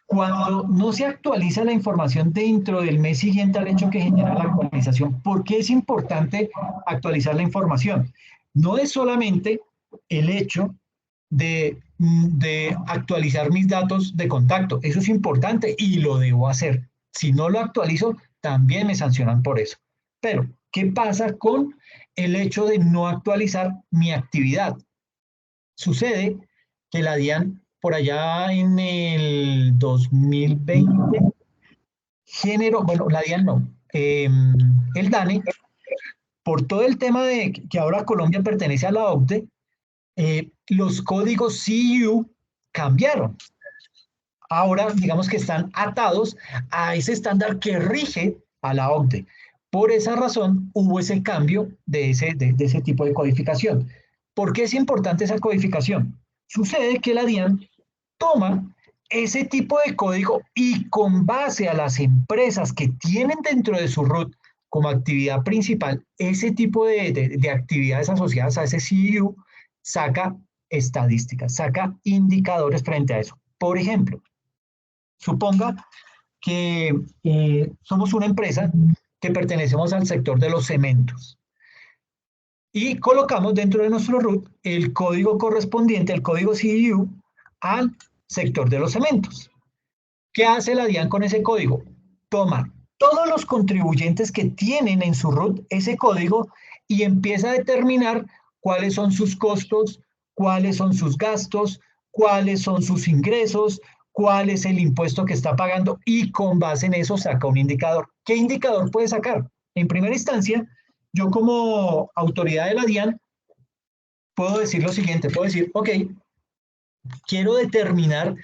S1: cuando no se actualiza la información dentro del mes siguiente al hecho que genera la actualización, ¿por qué es importante actualizar la información? No es solamente el hecho de actualizar mis datos de contacto, eso es importante y lo debo hacer. Si no lo actualizo, también me sancionan por eso. Pero, ¿qué pasa con el hecho de no actualizar mi actividad? Sucede que la DIAN por allá en el 2020 la DIAN no, el DANE, por todo el tema de que ahora Colombia pertenece a la OCDE, los códigos CU cambiaron. Ahora, digamos que están atados a ese estándar que rige a la OCDE. Por esa razón, hubo ese cambio de ese tipo de codificación. ¿Por qué es importante esa codificación? Sucede que la DIAN toma ese tipo de código y con base a las empresas que tienen dentro de su RUT como actividad principal ese tipo de actividades asociadas a ese CEU, saca estadísticas, saca indicadores frente a eso. Por ejemplo, suponga que somos una empresa que pertenecemos al sector de los cementos y colocamos dentro de nuestro root el código correspondiente, el código CEU, al sector de los cementos. ¿Qué hace la DIAN con ese código? Toma todos los contribuyentes que tienen en su root ese código y empieza a determinar cuáles son sus costos, cuáles son sus gastos, cuáles son sus ingresos, cuál es el impuesto que está pagando y con base en eso saca un indicador. ¿Qué indicador puede sacar? En primera instancia, yo como autoridad de la DIAN puedo decir lo siguiente, puedo decir, ok, quiero determinar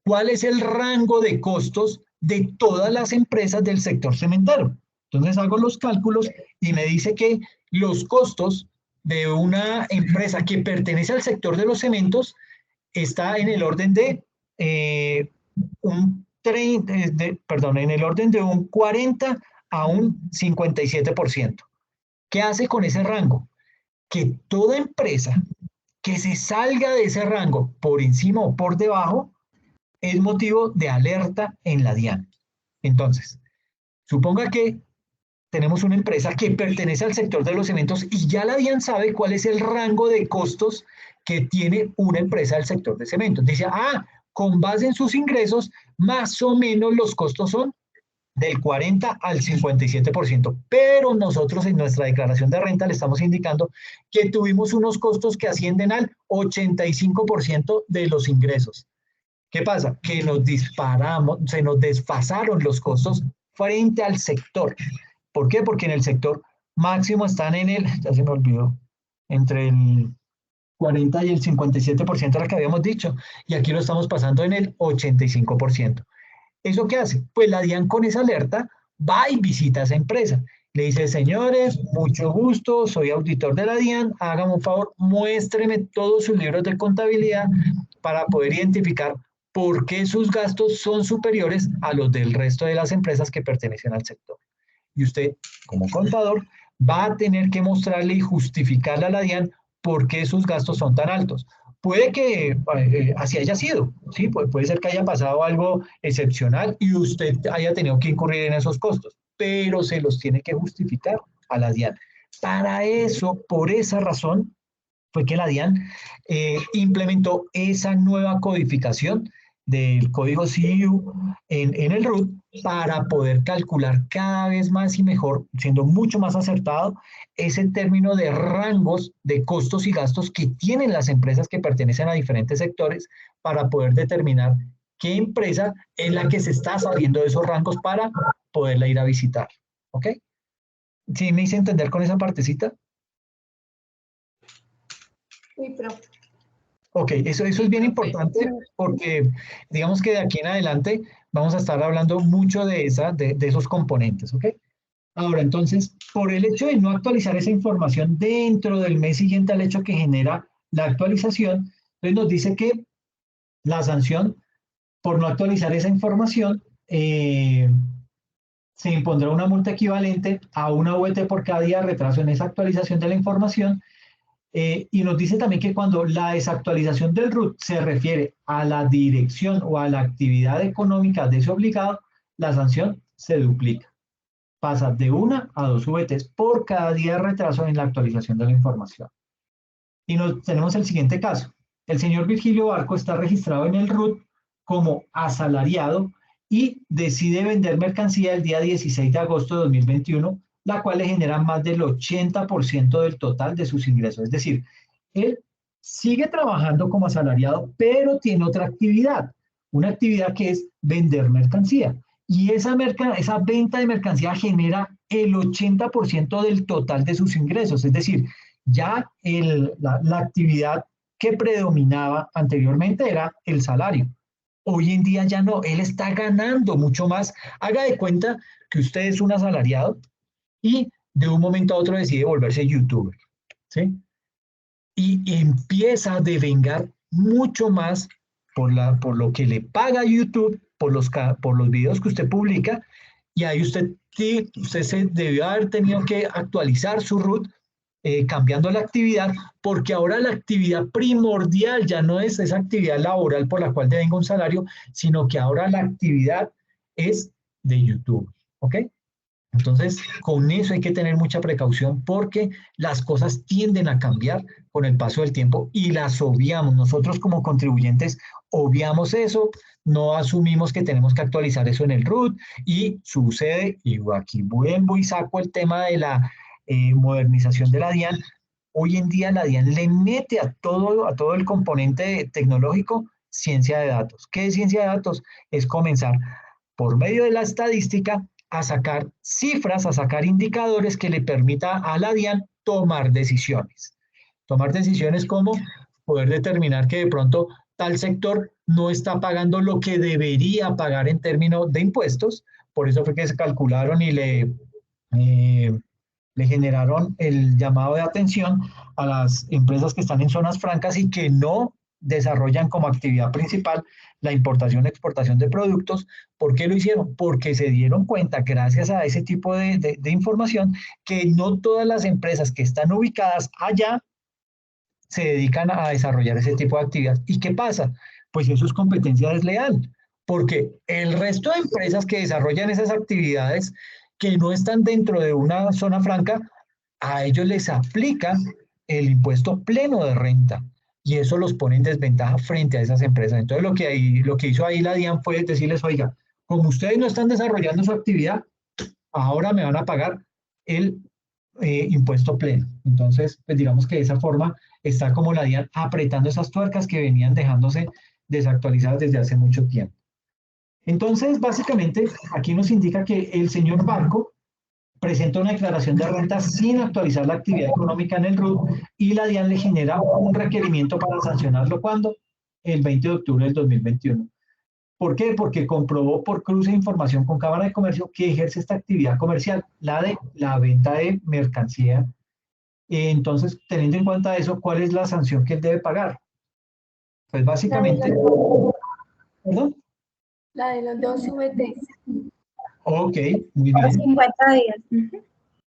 S1: cuál es el rango de costos de todas las empresas del sector cementero. Entonces hago los cálculos y me dice que los costos de una empresa que pertenece al sector de los cementos está en el orden de un 40 a un 57%. ¿Qué hace con ese rango? Que toda empresa que se salga de ese rango por encima o por debajo es motivo de alerta en la DIAN. Entonces, suponga que tenemos una empresa que pertenece al sector de los cementos y ya la DIAN sabe cuál es el rango de costos que tiene una empresa del sector de cementos. Dice, con base en sus ingresos, más o menos los costos son del 40 al 57%, pero nosotros en nuestra declaración de renta le estamos indicando que tuvimos unos costos que ascienden al 85% de los ingresos. ¿Qué pasa? Que se nos desfasaron los costos frente al sector. ¿Por qué? Porque en el sector máximo están ya se me olvidó, entre el 40 y el 57% era que habíamos dicho, y aquí lo estamos pasando en el 85%. ¿Eso qué hace? Pues la DIAN con esa alerta va y visita a esa empresa. Le dice, señores, mucho gusto, soy auditor de la DIAN, hágame un favor, muéstreme todos sus libros de contabilidad para poder identificar por qué sus gastos son superiores a los del resto de las empresas que pertenecen al sector. Y usted, como contador, va a tener que mostrarle y justificarle a la DIAN por qué sus gastos son tan altos. Puede que así haya sido, ¿sí? Puede ser que haya pasado algo excepcional y usted haya tenido que incurrir en esos costos, pero se los tiene que justificar a la DIAN. Para eso, por esa razón, fue que la DIAN implementó esa nueva codificación del código CEU en el RUT para poder calcular cada vez más y mejor, siendo mucho más acertado, ese término de rangos de costos y gastos que tienen las empresas que pertenecen a diferentes sectores para poder determinar qué empresa es la que se está saliendo de esos rangos para poderla ir a visitar. ¿Ok? ¿Sí me hice entender con esa partecita?
S4: Sí, pero...
S1: Ok, eso es bien importante porque digamos que de aquí en adelante vamos a estar hablando mucho de esos componentes, ¿ok? Ahora, entonces, por el hecho de no actualizar esa información dentro del mes siguiente al hecho que genera la actualización, entonces nos dice que la sanción por no actualizar esa información se impondrá una multa equivalente a una VT por cada día de retraso en esa actualización de la información. Y nos dice también que cuando la desactualización del RUT se refiere a la dirección o a la actividad económica de ese obligado, la sanción se duplica. Pasa de 1 a 2 VTs por cada día de retraso en la actualización de la información. Y tenemos el siguiente caso. El señor Virgilio Barco está registrado en el RUT como asalariado y decide vender mercancía el día 16 de agosto de 2021, la cual le genera más del 80% del total de sus ingresos. Es decir, él sigue trabajando como asalariado, pero tiene otra actividad, una actividad que es vender mercancía. Y esa venta de mercancía genera el 80% del total de sus ingresos. Es decir, ya la actividad que predominaba anteriormente era el salario. Hoy en día ya no, él está ganando mucho más. Haga de cuenta que usted es un asalariado y de un momento a otro decide volverse youtuber, ¿sí? Y empieza a devengar mucho más por lo que le paga YouTube, por los videos que usted publica, y ahí usted se debió haber tenido que actualizar su RUT, cambiando la actividad, porque ahora la actividad primordial ya no es esa actividad laboral por la cual devenga un salario, sino que ahora la actividad es de YouTube, ¿ok? Entonces, con eso hay que tener mucha precaución porque las cosas tienden a cambiar con el paso del tiempo y las obviamos. Nosotros como contribuyentes obviamos eso, no asumimos que tenemos que actualizar eso en el RUT y sucede, y aquí vuelvo y saco el tema de la modernización de la DIAN. Hoy en día la DIAN le mete a todo el componente tecnológico ciencia de datos. ¿Qué es ciencia de datos? Es comenzar por medio de la estadística a sacar cifras, a sacar indicadores que le permita a la DIAN tomar decisiones. Tomar decisiones como poder determinar que de pronto tal sector no está pagando lo que debería pagar en términos de impuestos, por eso fue que se calcularon y le generaron el llamado de atención a las empresas que están en zonas francas y que no desarrollan como actividad principal la importación y exportación de productos. ¿Por qué lo hicieron? Porque se dieron cuenta, gracias a ese tipo de información, que no todas las empresas que están ubicadas allá se dedican a desarrollar ese tipo de actividad. ¿Y qué pasa? Pues eso es competencia desleal, porque el resto de empresas que desarrollan esas actividades que no están dentro de una zona franca, a ellos les aplican el impuesto pleno de renta y eso los pone en desventaja frente a esas empresas. Entonces lo que hizo ahí la DIAN fue decirles, oiga, como ustedes no están desarrollando su actividad, ahora me van a pagar el impuesto pleno. Entonces, pues digamos que de esa forma está como la DIAN apretando esas tuercas que venían dejándose desactualizadas desde hace mucho tiempo. Entonces, básicamente, aquí nos indica que el señor Barco presenta una declaración de renta sin actualizar la actividad económica en el RUT y la DIAN le genera un requerimiento para sancionarlo. ¿Cuándo? El 20 de octubre del 2021. ¿Por qué? Porque comprobó por cruce de información con Cámara de Comercio que ejerce esta actividad comercial, la de la venta de mercancía. Entonces, teniendo en cuenta eso, ¿cuál es la sanción que él debe pagar? Pues básicamente... ¿Perdón?
S4: La de los 2 VTs.
S1: Ok, muy bien.
S7: 50 días.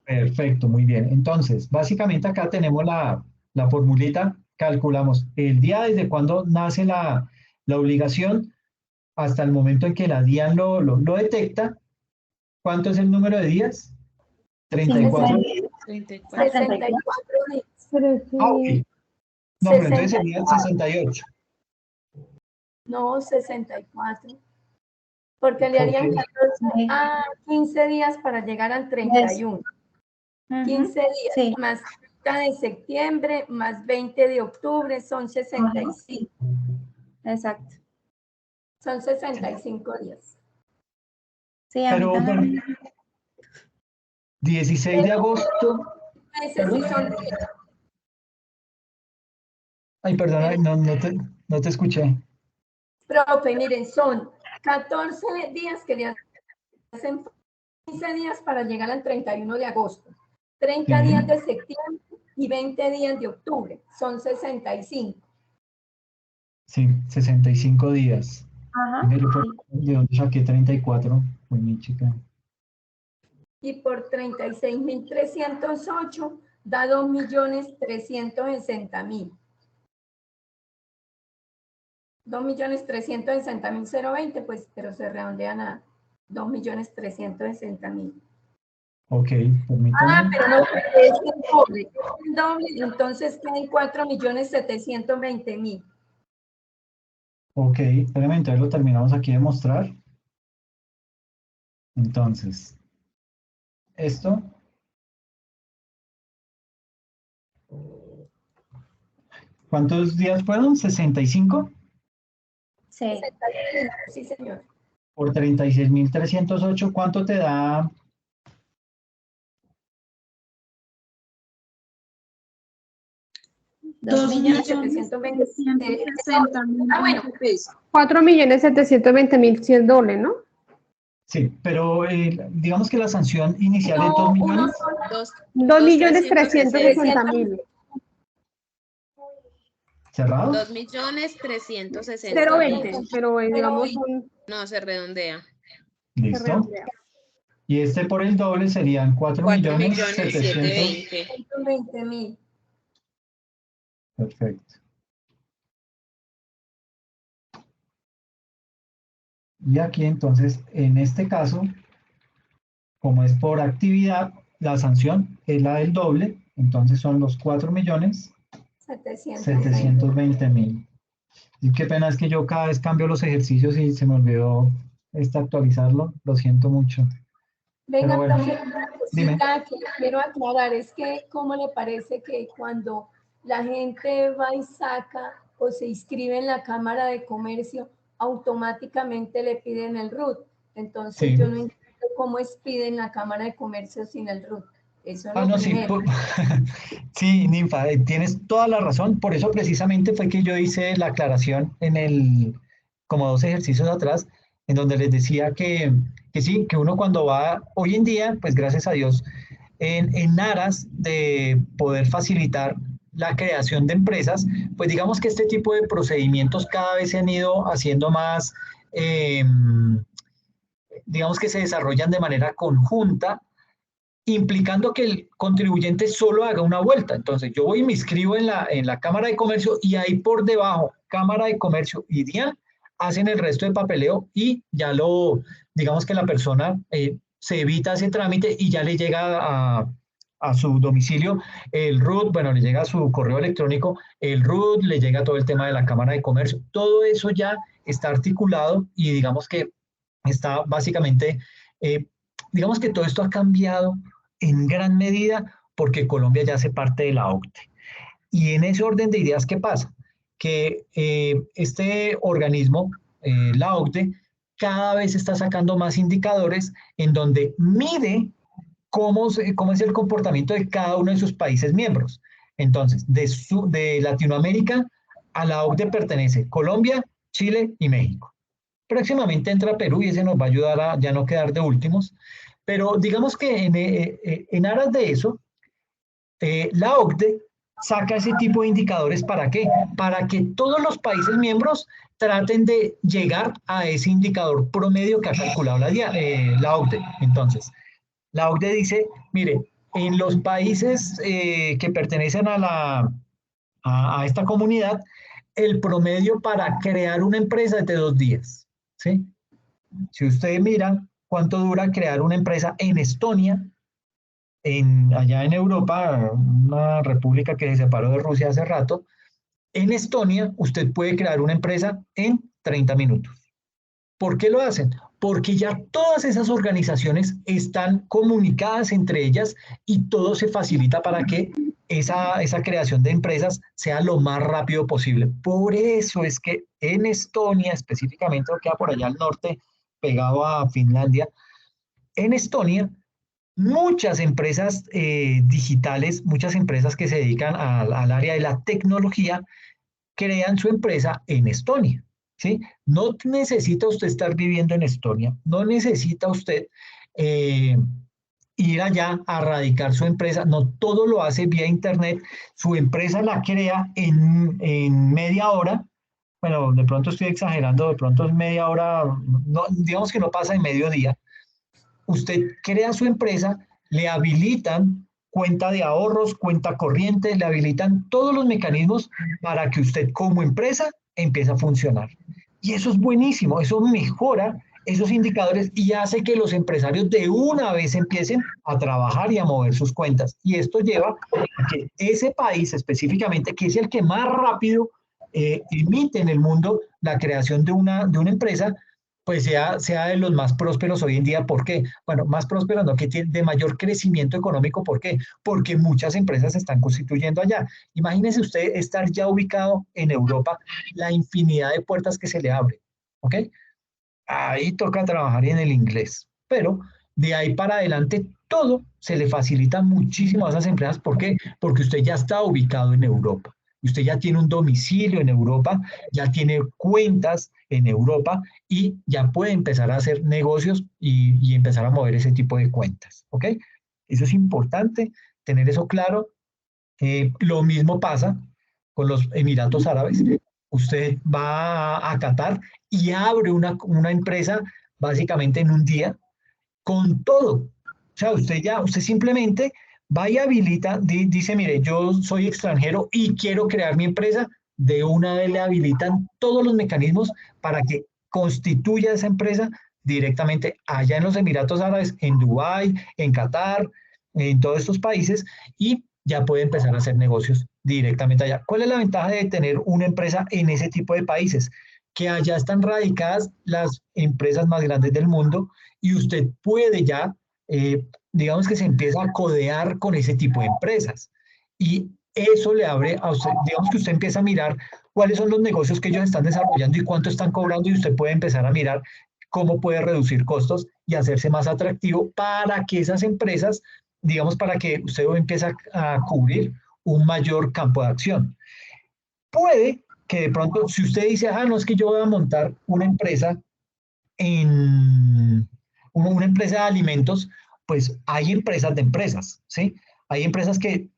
S1: Perfecto, muy bien. Entonces, básicamente acá tenemos la formulita, calculamos el día desde cuando nace la obligación hasta el momento en que la DIAN lo detecta. ¿Cuánto es el número de días? 34.
S5: 34.
S4: 64 días.
S1: Ah, ok. No, pero entonces sería 68.
S4: No, 64. Porque le harían 14 a 15 días para llegar al 31. 15 días
S7: Sí.
S4: más 30 de septiembre más 20 de octubre son 65.
S7: Exacto.
S4: Son 65 días.
S7: Sí, a mí
S1: Pero
S7: también.
S1: bueno, 16 de agosto.
S4: Meses sí son
S1: Ay, perdona, no te escuché.
S4: profe, miren, son 14 días que le hacen 15 días para llegar al 31 de agosto, 30
S1: Sí.
S4: días de septiembre y 20 días de octubre, son 65.
S1: Sí, 65 días.
S7: Ajá.
S1: Venga, ¿de dónde saqué 34? Pues mi chica.
S4: Y por 36.308 da 2.360.000. 2.360.020, pues, pero se redondean a 2.360.000.
S1: Ok, permítame.
S4: Ah, pero no, es el doble, entonces quedan 4.720.000.
S1: Ok, espérame, entonces lo terminamos aquí de mostrar. Entonces, esto. ¿Cuántos días fueron? ¿65?
S7: Sí.
S4: Sí, señor.
S1: Por 36.308, ¿cuánto te da?
S6: Dos
S4: 2.720.000. Ah, bueno.
S8: 4.720.100 dólares, ¿no?
S1: Sí, pero digamos que la sanción inicial es 2 millones.
S8: 2.360.000.
S1: ¿Cerrado?
S5: 2.360.000.
S8: 0.20, pero digamos un...
S5: No, se redondea.
S1: Listo. Y este por el doble serían
S5: 4.720.000.
S4: 120.000.
S1: Perfecto. Y aquí entonces, en este caso, como es por actividad, la sanción es la del doble, entonces son los 4.720.000. Y qué pena es que yo cada vez cambio los ejercicios y se me olvidó actualizarlo, lo siento mucho. Pero
S4: Venga,
S1: bueno,
S4: profe, una
S1: dime.
S4: cosita que quiero aclarar es que, ¿cómo le parece que cuando la gente va y saca o se inscribe en la Cámara de Comercio, automáticamente le piden el RUT? Entonces,
S1: Sí.
S4: yo no entiendo cómo es piden la Cámara de Comercio sin el RUT. Eso es lo
S1: No, sí,
S4: primero.
S1: sí, Ninfa, tienes toda la razón. Por eso precisamente fue que yo hice la aclaración como 2 ejercicios atrás, en donde les decía que sí, que uno cuando va hoy en día, pues gracias a Dios, en aras de poder facilitar la creación de empresas, pues digamos que este tipo de procedimientos cada vez se han ido haciendo más, digamos que se desarrollan de manera conjunta, implicando que el contribuyente solo haga una vuelta. Entonces, yo voy y me inscribo en la Cámara de Comercio y ahí por debajo, Cámara de Comercio y DIAN hacen el resto de papeleo y ya digamos que la persona se evita ese trámite y ya le llega a su domicilio el RUT, bueno, le llega a su correo electrónico el RUT, le llega todo el tema de la Cámara de Comercio, todo eso ya está articulado y digamos que está básicamente, digamos que todo esto ha cambiado en gran medida porque Colombia ya hace parte de la OCDE. Y en ese orden de ideas, ¿qué pasa? Que este organismo, la OCDE, cada vez está sacando más indicadores en donde mide cómo es el comportamiento de cada uno de sus países miembros. Entonces, de Latinoamérica a la OCDE pertenece Colombia, Chile y México. Próximamente entra Perú y ese nos va a ayudar a ya no quedar de últimos. Pero digamos que en aras de eso, la OCDE saca ese tipo de indicadores ¿para qué? Para que todos los países miembros traten de llegar a ese indicador promedio que ha calculado la OCDE. Entonces, la OCDE dice, mire, en los países que pertenecen a esta comunidad, el promedio para crear una empresa es de 2 días. ¿Sí? Si ustedes miran cuánto dura crear una empresa en Estonia, allá en Europa, una república que se separó de Rusia hace rato, en Estonia usted puede crear una empresa en 30 minutos. ¿Por qué lo hacen? Porque ya todas esas organizaciones están comunicadas entre ellas y todo se facilita para que esa creación de empresas sea lo más rápido posible. Por eso es que en Estonia, específicamente, lo que queda por allá al norte, pegado a Finlandia, en Estonia, muchas empresas digitales, muchas empresas que se dedican al área de la tecnología, crean su empresa en Estonia. ¿Sí? No necesita usted estar viviendo en Estonia, no necesita usted ir allá a radicar su empresa, no, todo lo hace vía internet, su empresa la crea en media hora, bueno, de pronto estoy exagerando, de pronto es media hora, no, digamos que no pasa en mediodía, usted crea su empresa, le habilitan cuenta de ahorros, cuenta corriente, le habilitan todos los mecanismos para que usted como empresa empiece a funcionar. Y eso es buenísimo, eso mejora esos indicadores y hace que los empresarios de una vez empiecen a trabajar y a mover sus cuentas. Y esto lleva a que ese país específicamente, que es el que más rápido emite en el mundo la creación de una empresa, pues sea de los más prósperos hoy en día. ¿Por qué? Bueno, más prósperos no, que tiene de mayor crecimiento económico. ¿Por qué? Porque muchas empresas se están constituyendo allá. Imagínese usted estar ya ubicado en Europa, la infinidad de puertas que se le abren. ¿Ok? Ahí toca trabajar en el inglés. Pero de ahí para adelante todo se le facilita muchísimo a esas empresas. ¿Por qué? Porque usted ya está ubicado en Europa. Usted ya tiene un domicilio en Europa, ya tiene cuentas en Europa y ya puede empezar a hacer negocios y empezar a mover ese tipo de cuentas. ¿Ok? Eso es importante, tener eso claro. Lo mismo pasa con los Emiratos Árabes. Usted va a Qatar y abre una empresa básicamente en un día con todo. O sea, usted simplemente va y habilita, dice, mire, yo soy extranjero y quiero crear mi empresa, de una vez le habilitan todos los mecanismos para que constituya esa empresa directamente allá en los Emiratos Árabes, en Dubái, en Qatar, en todos estos países, y ya puede empezar a hacer negocios directamente allá. ¿Cuál es la ventaja de tener una empresa en ese tipo de países? Que allá están radicadas las empresas más grandes del mundo y usted puede ya, digamos que se empieza a codear con ese tipo de empresas. Y eso le abre a usted, digamos que usted empieza a mirar cuáles son los negocios que ellos están desarrollando y cuánto están cobrando, y usted puede empezar a mirar cómo puede reducir costos y hacerse más atractivo para que esas empresas, digamos, para que usted empiece a cubrir un mayor campo de acción. Puede que de pronto, si usted dice, no, es que yo voy a montar una empresa una empresa de alimentos, pues hay empresas de empresas, ¿sí? Hay empresas que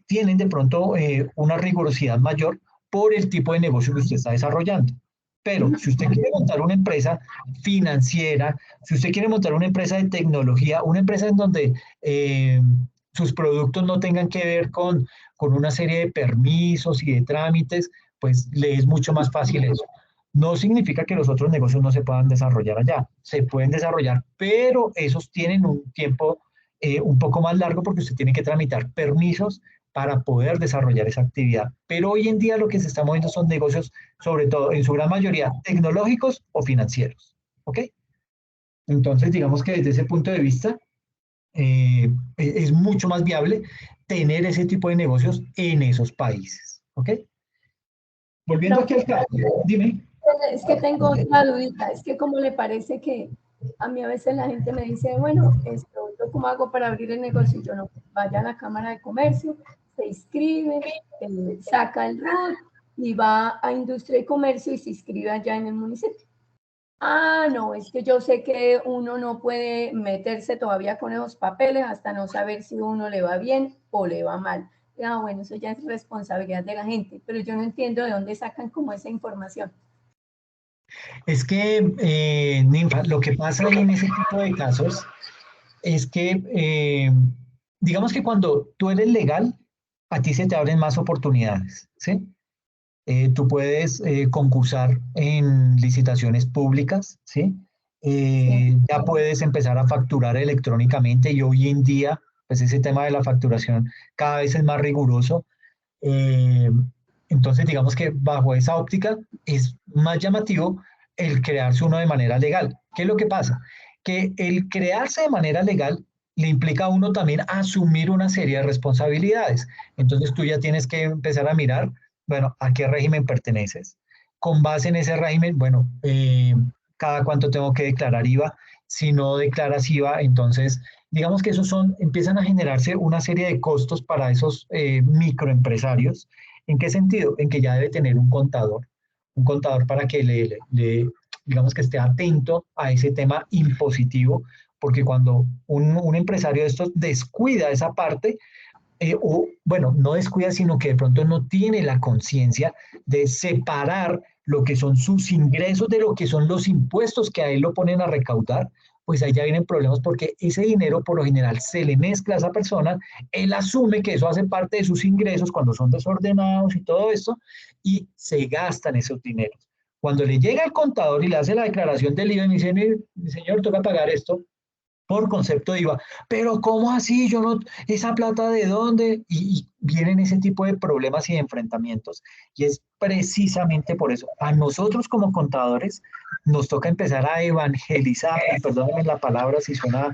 S1: tienen de pronto una rigurosidad mayor por el tipo de negocio que usted está desarrollando. Pero si usted quiere montar una empresa financiera, si usted quiere montar una empresa de tecnología, una empresa en donde sus productos no tengan que ver con una serie de permisos y de trámites, pues le es mucho más fácil eso. No significa que los otros negocios no se puedan desarrollar allá, se pueden desarrollar, pero esos tienen un tiempo un poco más largo porque usted tiene que tramitar permisos para poder desarrollar esa actividad. Pero hoy en día lo que se está moviendo son negocios, sobre todo, en su gran mayoría, tecnológicos o financieros. ¿Ok? Entonces, digamos que desde ese punto de vista, es mucho más viable tener ese tipo de negocios en esos países. ¿Ok? Volviendo aquí al caso, dime.
S4: Es que tengo otra dudita, es que como le parece que a mí a veces la gente me dice, bueno, ¿yo cómo hago para abrir el negocio? Yo no, vaya a la Cámara de Comercio, se inscribe, saca el RUT y va a Industria y Comercio y se inscribe allá en el municipio. No, es que yo sé que uno no puede meterse todavía con esos papeles hasta no saber si uno le va bien o le va mal. Bueno, eso ya es responsabilidad de la gente, pero yo no entiendo de dónde sacan como esa información.
S1: Es que, Ninfa, lo que pasa ahí en ese tipo de casos es que, digamos que cuando tú eres legal, a ti se te abren más oportunidades, ¿sí? Tú puedes concursar en licitaciones públicas, ¿sí? Ya puedes empezar a facturar electrónicamente y hoy en día, pues ese tema de la facturación cada vez es más riguroso. Eh, entonces, digamos que bajo esa óptica es más llamativo el crearse uno de manera legal. ¿Qué es lo que pasa? Que el crearse de manera legal le implica a uno también asumir una serie de responsabilidades. Entonces tú ya tienes que empezar a mirar, bueno, ¿a qué régimen perteneces? Con base en ese régimen, bueno, cada cuánto tengo que declarar IVA. Si no declaras IVA, entonces digamos que empiezan a generarse una serie de costos para esos microempresarios. ¿En qué sentido? En que ya debe tener un contador para que digamos que esté atento a ese tema impositivo, porque cuando un empresario de estos descuida esa parte, o bueno, no descuida, sino que de pronto no tiene la conciencia de separar lo que son sus ingresos de lo que son los impuestos que a él lo ponen a recaudar, pues ahí ya vienen problemas porque ese dinero por lo general se le mezcla a esa persona, él asume que eso hace parte de sus ingresos cuando son desordenados y todo esto, y se gastan esos dineros. Cuando le llega el contador y le hace la declaración del IVA y me dice, mi señor, toca pagar esto, por concepto de IVA, pero ¿cómo así? Yo no, ¿esa plata de dónde? Y vienen ese tipo de problemas y de enfrentamientos. Y es precisamente por eso. A nosotros como contadores nos toca empezar a evangelizar, y perdónenme la palabra si suena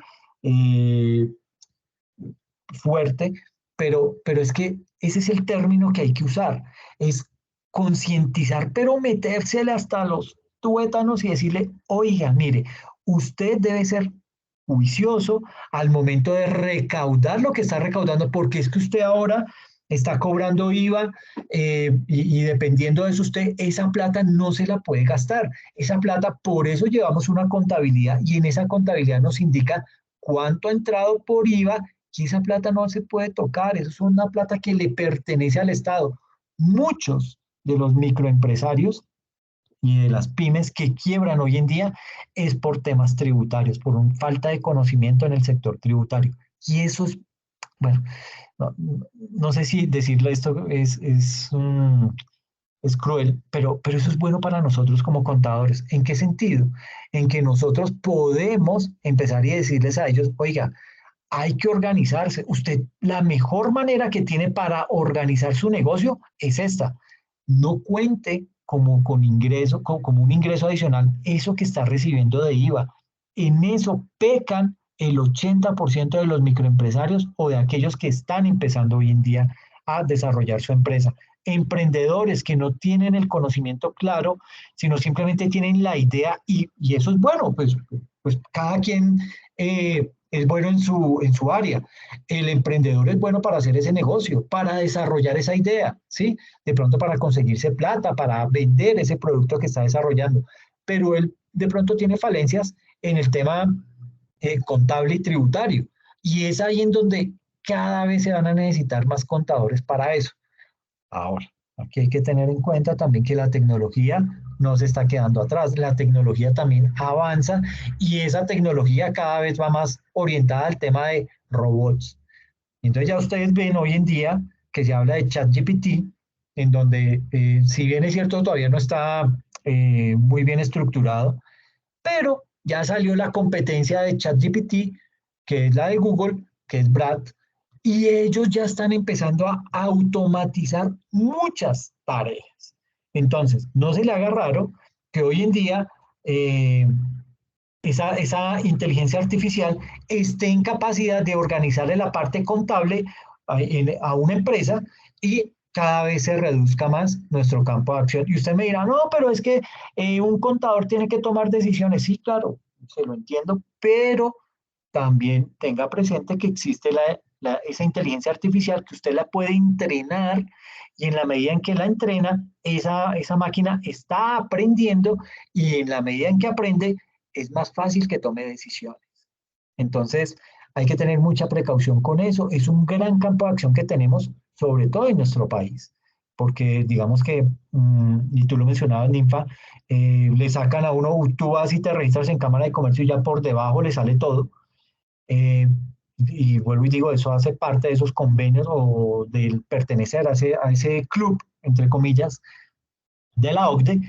S1: fuerte, pero es que ese es el término que hay que usar. Es concientizar, pero metérsele hasta los tuétanos y decirle, oiga, mire, usted debe ser juicioso al momento de recaudar lo que está recaudando, porque es que usted ahora está cobrando IVA y dependiendo de eso usted, esa plata no se la puede gastar. Esa plata, por eso llevamos una contabilidad y en esa contabilidad nos indica cuánto ha entrado por IVA y esa plata no se puede tocar, eso es una plata que le pertenece al Estado. Muchos de los microempresarios y de las pymes que quiebran hoy en día es por temas tributarios, por una falta de conocimiento en el sector tributario. Y eso es, bueno, no sé si decirlo esto es cruel, pero eso es bueno para nosotros como contadores. ¿En qué sentido? En que nosotros podemos empezar y decirles a ellos, oiga, hay que organizarse. Usted, la mejor manera que tiene para organizar su negocio es esta. No cuente como con ingreso, como un ingreso adicional, eso que está recibiendo de IVA. En eso pecan el 80% de los microempresarios o de aquellos que están empezando hoy en día a desarrollar su empresa. Emprendedores que no tienen el conocimiento claro, sino simplemente tienen la idea y eso es bueno, pues cada quien es bueno en su área. El emprendedor es bueno para hacer ese negocio, para desarrollar esa idea, ¿sí? De pronto para conseguirse plata, para vender ese producto que está desarrollando. Pero él de pronto tiene falencias en el tema contable y tributario. Y es ahí en donde cada vez se van a necesitar más contadores para eso. Ahora, aquí hay que tener en cuenta también que la tecnología no se está quedando atrás. La tecnología también avanza y esa tecnología cada vez va más orientada al tema de robots. Entonces ya ustedes ven hoy en día que se habla de ChatGPT, en donde si bien es cierto todavía no está muy bien estructurado, pero ya salió la competencia de ChatGPT, que es la de Google, que es Brad, y ellos ya están empezando a automatizar muchas tareas. Entonces, no se le haga raro que hoy en día esa inteligencia artificial esté en capacidad de organizarle la parte contable a una empresa y cada vez se reduzca más nuestro campo de acción. Y usted me dirá, no, pero es que un contador tiene que tomar decisiones. Sí, claro, se lo entiendo, pero también tenga presente que existe esa inteligencia artificial que usted la puede entrenar y en la medida en que la entrena, esa máquina está aprendiendo y en la medida en que aprende, es más fácil que tome decisiones. Entonces, hay que tener mucha precaución con eso. Es un gran campo de acción que tenemos, sobre todo en nuestro país, porque digamos que, y tú lo mencionabas, Ninfa, le sacan a uno, tú vas y te registras en Cámara de Comercio y ya por debajo le sale todo. Y vuelvo y digo, eso hace parte de esos convenios o del pertenecer a ese club, entre comillas, de la OCDE.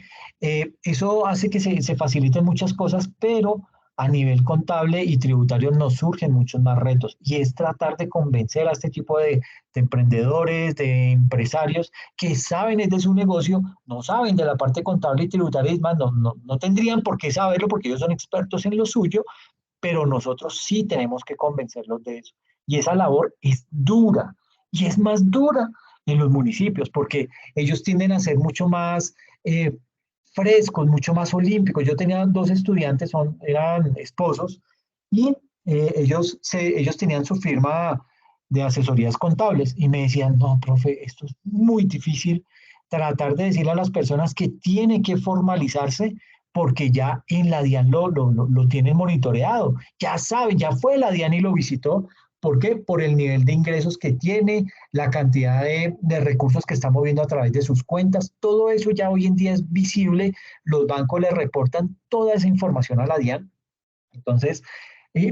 S1: Eso hace que se faciliten muchas cosas, pero a nivel contable y tributario nos surgen muchos más retos y es tratar de convencer a este tipo de emprendedores, de empresarios que saben es de su negocio, no saben de la parte contable y tributaria, es más, no tendrían por qué saberlo porque ellos son expertos en lo suyo, pero nosotros sí tenemos que convencerlos de eso. Y esa labor es dura y es más dura en los municipios porque ellos tienden a ser mucho más frescos, mucho más olímpicos. Yo tenía dos estudiantes, eran esposos, y ellos tenían su firma de asesorías contables y me decían, no, profe, esto es muy difícil tratar de decirle a las personas que tiene que formalizarse porque ya en la DIAN lo tienen monitoreado, ya saben, ya fue la DIAN y lo visitó. ¿Por qué? Por el nivel de ingresos que tiene, la cantidad de recursos que está moviendo a través de sus cuentas. Todo eso ya hoy en día es visible. Los bancos le reportan toda esa información a la DIAN. Entonces,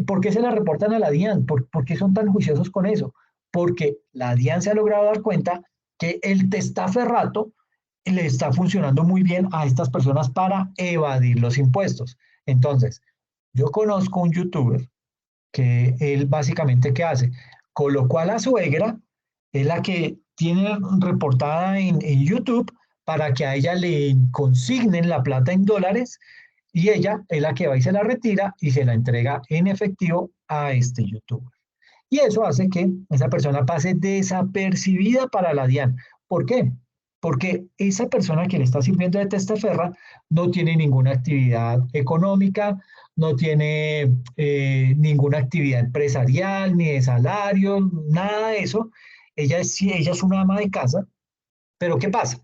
S1: ¿por qué se la reportan a la DIAN? ¿Por qué son tan juiciosos con eso? Porque la DIAN se ha logrado dar cuenta que el testaferrato le está funcionando muy bien a estas personas para evadir los impuestos. Entonces, yo conozco un youtuber que él básicamente, ¿qué hace? Colocó a la suegra, es la que tiene reportada en YouTube para que a ella le consignen la plata en dólares y ella es la que va y se la retira y se la entrega en efectivo a este youtuber. Y eso hace que esa persona pase desapercibida para la DIAN. ¿Por qué? Porque esa persona que le está sirviendo de testaferra no tiene ninguna actividad económica, no tiene ninguna actividad empresarial, ni de salario, nada de eso. Ella es una ama de casa, pero ¿qué pasa?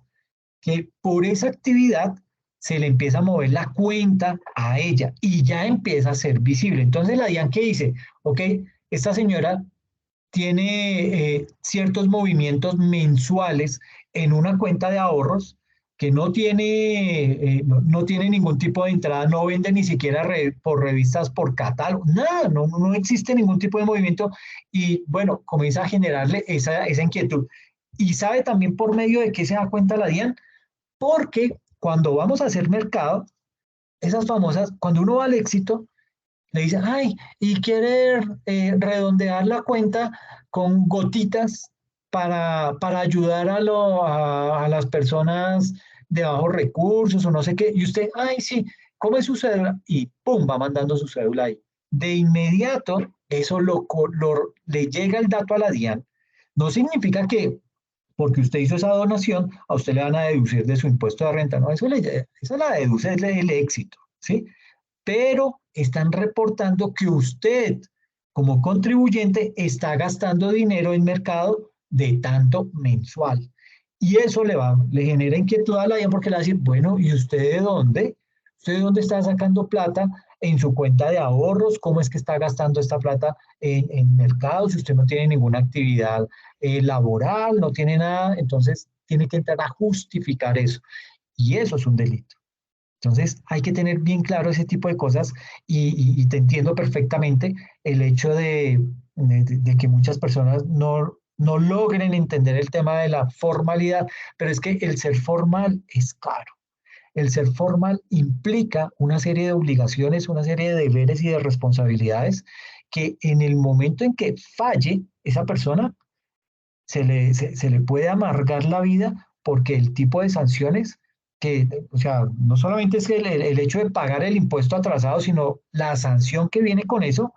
S1: Que por esa actividad se le empieza a mover la cuenta a ella y ya empieza a ser visible. Entonces la DIAN, ¿qué dice? Ok, esta señora tiene ciertos movimientos mensuales en una cuenta de ahorros que no tiene, no tiene ningún tipo de entrada, no vende ni siquiera por revistas, por catálogo, nada, no existe ningún tipo de movimiento y bueno, comienza a generarle esa inquietud. Y sabe también por medio de qué se da cuenta la DIAN, porque cuando vamos a hacer mercado, esas famosas, cuando uno va al éxito, le dicen, ay, y quiere redondear la cuenta con gotitas para ayudar a las personas de bajos recursos o no sé qué. Y usted, ay, sí, ¿cómo es su cédula? Y pum, va mandando su cédula ahí. De inmediato, eso le llega el dato a la DIAN. No significa que porque usted hizo esa donación, a usted le van a deducir de su impuesto de renta. No, eso la deduce el éxito, ¿sí? Pero están reportando que usted, como contribuyente, está gastando dinero en mercado de tanto mensual. Y eso le genera inquietud a la DIAN porque le va a decir, bueno, ¿y usted de dónde? ¿Usted de dónde está sacando plata en su cuenta de ahorros? ¿Cómo es que está gastando esta plata en mercado? Si usted no tiene ninguna actividad laboral, no tiene nada, entonces tiene que entrar a justificar eso. Y eso es un delito. Entonces hay que tener bien claro ese tipo de cosas y te entiendo perfectamente el hecho de que muchas personas no logren entender el tema de la formalidad, pero es que el ser formal es caro. El ser formal implica una serie de obligaciones, una serie de deberes y de responsabilidades que en el momento en que falle esa persona, se le puede amargar la vida porque el tipo de sanciones que, o sea, no solamente es el hecho de pagar el impuesto atrasado, sino la sanción que viene con eso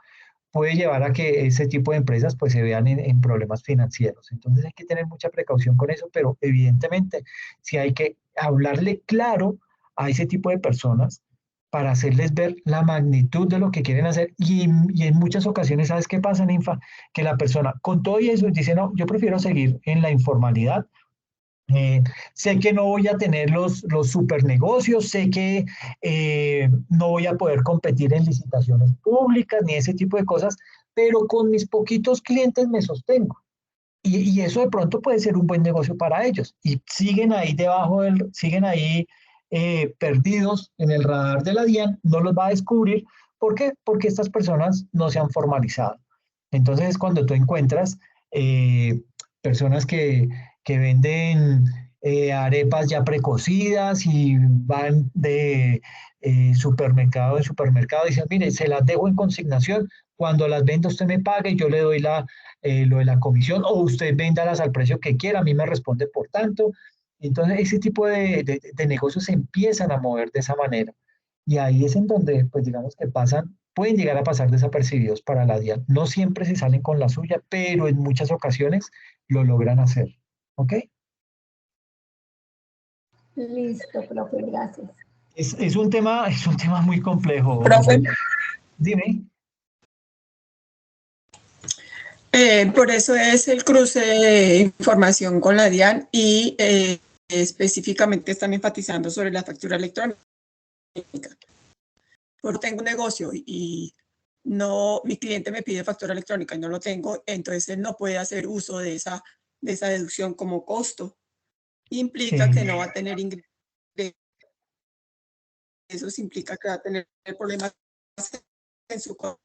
S1: puede llevar a que ese tipo de empresas pues se vean en problemas financieros. Entonces hay que tener mucha precaución con eso, pero evidentemente si hay que hablarle claro a ese tipo de personas para hacerles ver la magnitud de lo que quieren hacer y en muchas ocasiones, ¿sabes qué pasa, Ninfa? Que la persona con todo y eso dice, no, yo prefiero seguir en la informalidad, sé que no voy a tener los super negocios, sé que no voy a poder competir en licitaciones públicas ni ese tipo de cosas, pero con mis poquitos clientes me sostengo. Y eso de pronto puede ser un buen negocio para ellos. Y siguen ahí siguen ahí perdidos en el radar de la DIAN, no los va a descubrir. ¿Por qué? Porque estas personas no se han formalizado. Entonces, cuando tú encuentras personas que venden arepas ya precocidas y van de supermercado en supermercado y dicen, mire, se las dejo en consignación, cuando las venda usted me paga y yo le doy lo de la comisión, o usted véndalas al precio que quiera, a mí me responde por tanto. Entonces, ese tipo de negocios se empiezan a mover de esa manera. Y ahí es en donde, pues digamos que pueden llegar a pasar desapercibidos para la DIAN. No siempre se salen con la suya, pero en muchas ocasiones lo logran hacer. ¿Ok?
S4: Listo, profe, gracias.
S1: Es un tema muy complejo.
S9: Profe.
S1: Dime.
S9: Por eso es el cruce de información con la DIAN y específicamente están enfatizando sobre la factura electrónica. Porque tengo un negocio y mi cliente me pide factura electrónica y no lo tengo, entonces él no puede hacer uso de esa deducción como costo. Implica que no va a tener ingresos. Eso implica que va a tener problemas en su cuenta.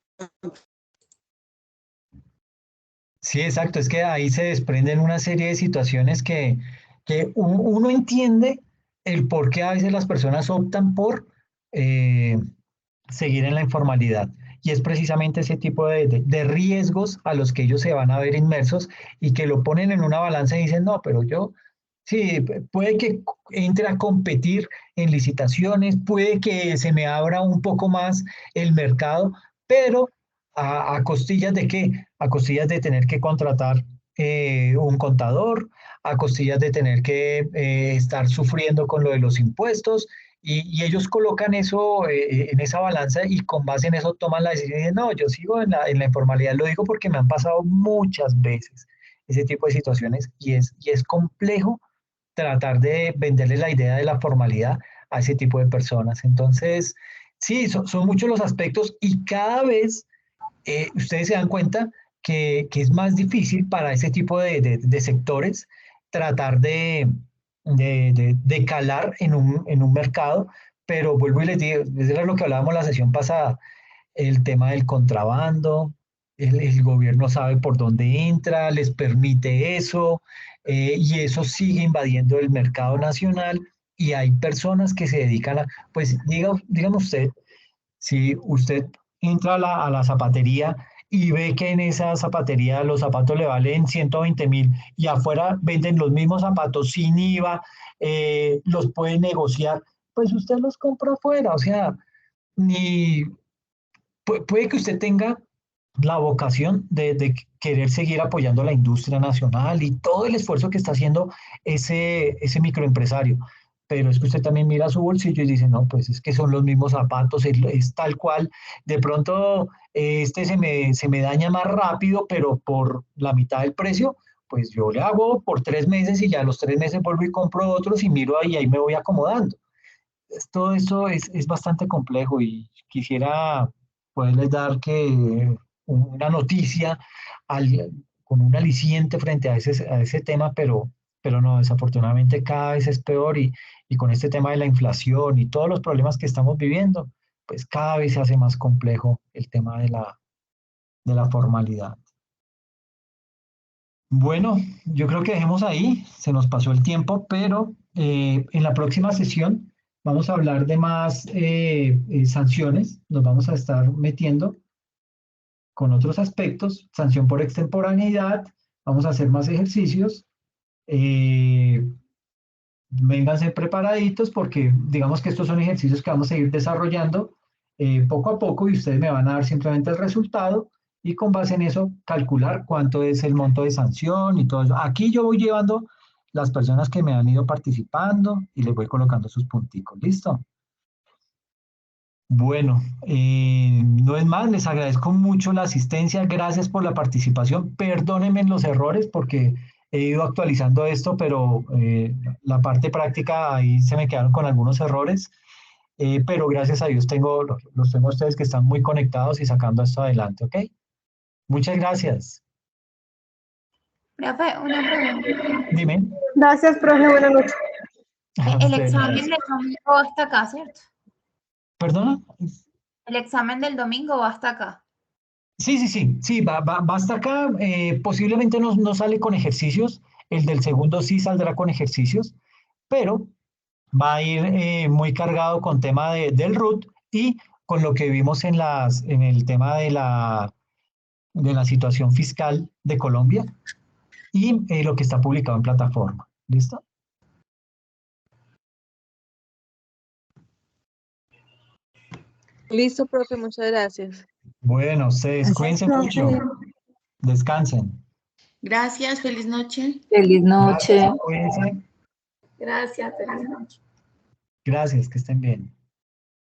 S1: Sí, exacto. Es que ahí se desprenden una serie de situaciones que uno entiende el por qué a veces las personas optan por seguir en la informalidad. Y es precisamente ese tipo de riesgos a los que ellos se van a ver inmersos y que lo ponen en una balanza y dicen, no, pero yo, sí, puede que entre a competir en licitaciones, puede que se me abra un poco más el mercado, pero a costillas de qué? A costillas de tener que contratar un contador, a costillas de tener que estar sufriendo con lo de los impuestos, y ellos colocan eso en esa balanza y con base en eso toman la decisión y dicen, no, yo sigo en la informalidad. Lo digo porque me han pasado muchas veces ese tipo de situaciones y es complejo tratar de venderle la idea de la formalidad a ese tipo de personas. Entonces, sí, son muchos los aspectos y cada vez ustedes se dan cuenta que es más difícil para ese tipo de sectores tratar de calar en un mercado, pero vuelvo y les digo, eso era lo que hablábamos la sesión pasada, el tema del contrabando, el gobierno sabe por dónde entra, les permite eso, y eso sigue invadiendo el mercado nacional y hay personas que se dedican a, pues dígame usted, si usted entra a la zapatería y ve que en esa zapatería los zapatos le valen 120.000 y afuera venden los mismos zapatos sin IVA, los puede negociar, pues usted los compra afuera, o sea, ni puede que usted tenga la vocación de querer seguir apoyando la industria nacional y todo el esfuerzo que está haciendo ese microempresario. Pero es que usted también mira su bolsillo y dice, no, pues es que son los mismos zapatos, es tal cual. De pronto, este se me daña más rápido, pero por la mitad del precio, pues yo le hago por 3 meses y ya a los 3 meses vuelvo y compro otros y miro ahí me voy acomodando. Todo eso es bastante complejo y quisiera poderles dar que una noticia con un aliciente frente a ese tema, pero no, desafortunadamente cada vez es peor y con este tema de la inflación y todos los problemas que estamos viviendo, pues cada vez se hace más complejo el tema de la formalidad. Bueno, yo creo que dejemos ahí, se nos pasó el tiempo, pero en la próxima sesión vamos a hablar de más sanciones, nos vamos a estar metiendo con otros aspectos, sanción por extemporaneidad, vamos a hacer más ejercicios, vénganse preparaditos porque digamos que estos son ejercicios que vamos a ir desarrollando poco a poco y ustedes me van a dar simplemente el resultado y con base en eso calcular cuánto es el monto de sanción y todo eso. Aquí yo voy llevando las personas que me han ido participando y les voy colocando sus punticos. ¿Listo? Bueno, no es más, les agradezco mucho la asistencia, gracias por la participación, perdónenme los errores porque he ido actualizando esto, pero la parte práctica ahí se me quedaron con algunos errores, pero gracias a Dios los tengo a ustedes que están muy conectados y sacando esto adelante, ¿ok? Muchas gracias.
S7: Profe, una pregunta.
S1: Dime.
S8: Gracias, profe. Buenas noches.
S7: El
S1: Ustedes,
S7: examen
S1: gracias.
S7: del domingo va hasta acá, ¿cierto?
S1: ¿Perdona?
S7: El examen del domingo va hasta acá.
S1: Sí, va hasta acá. Posiblemente no sale con ejercicios. El del segundo sí saldrá con ejercicios, pero va a ir muy cargado con tema del RUT y con lo que vimos en el tema de la situación fiscal de Colombia y lo que está publicado en plataforma. ¿Listo?
S10: Listo, profe, muchas gracias.
S1: Bueno, cuídense mucho. Descansen.
S3: Gracias, feliz noche.
S11: Feliz noche.
S1: Gracias, cuídense.
S4: Gracias, feliz noche.
S1: Gracias, que estén bien.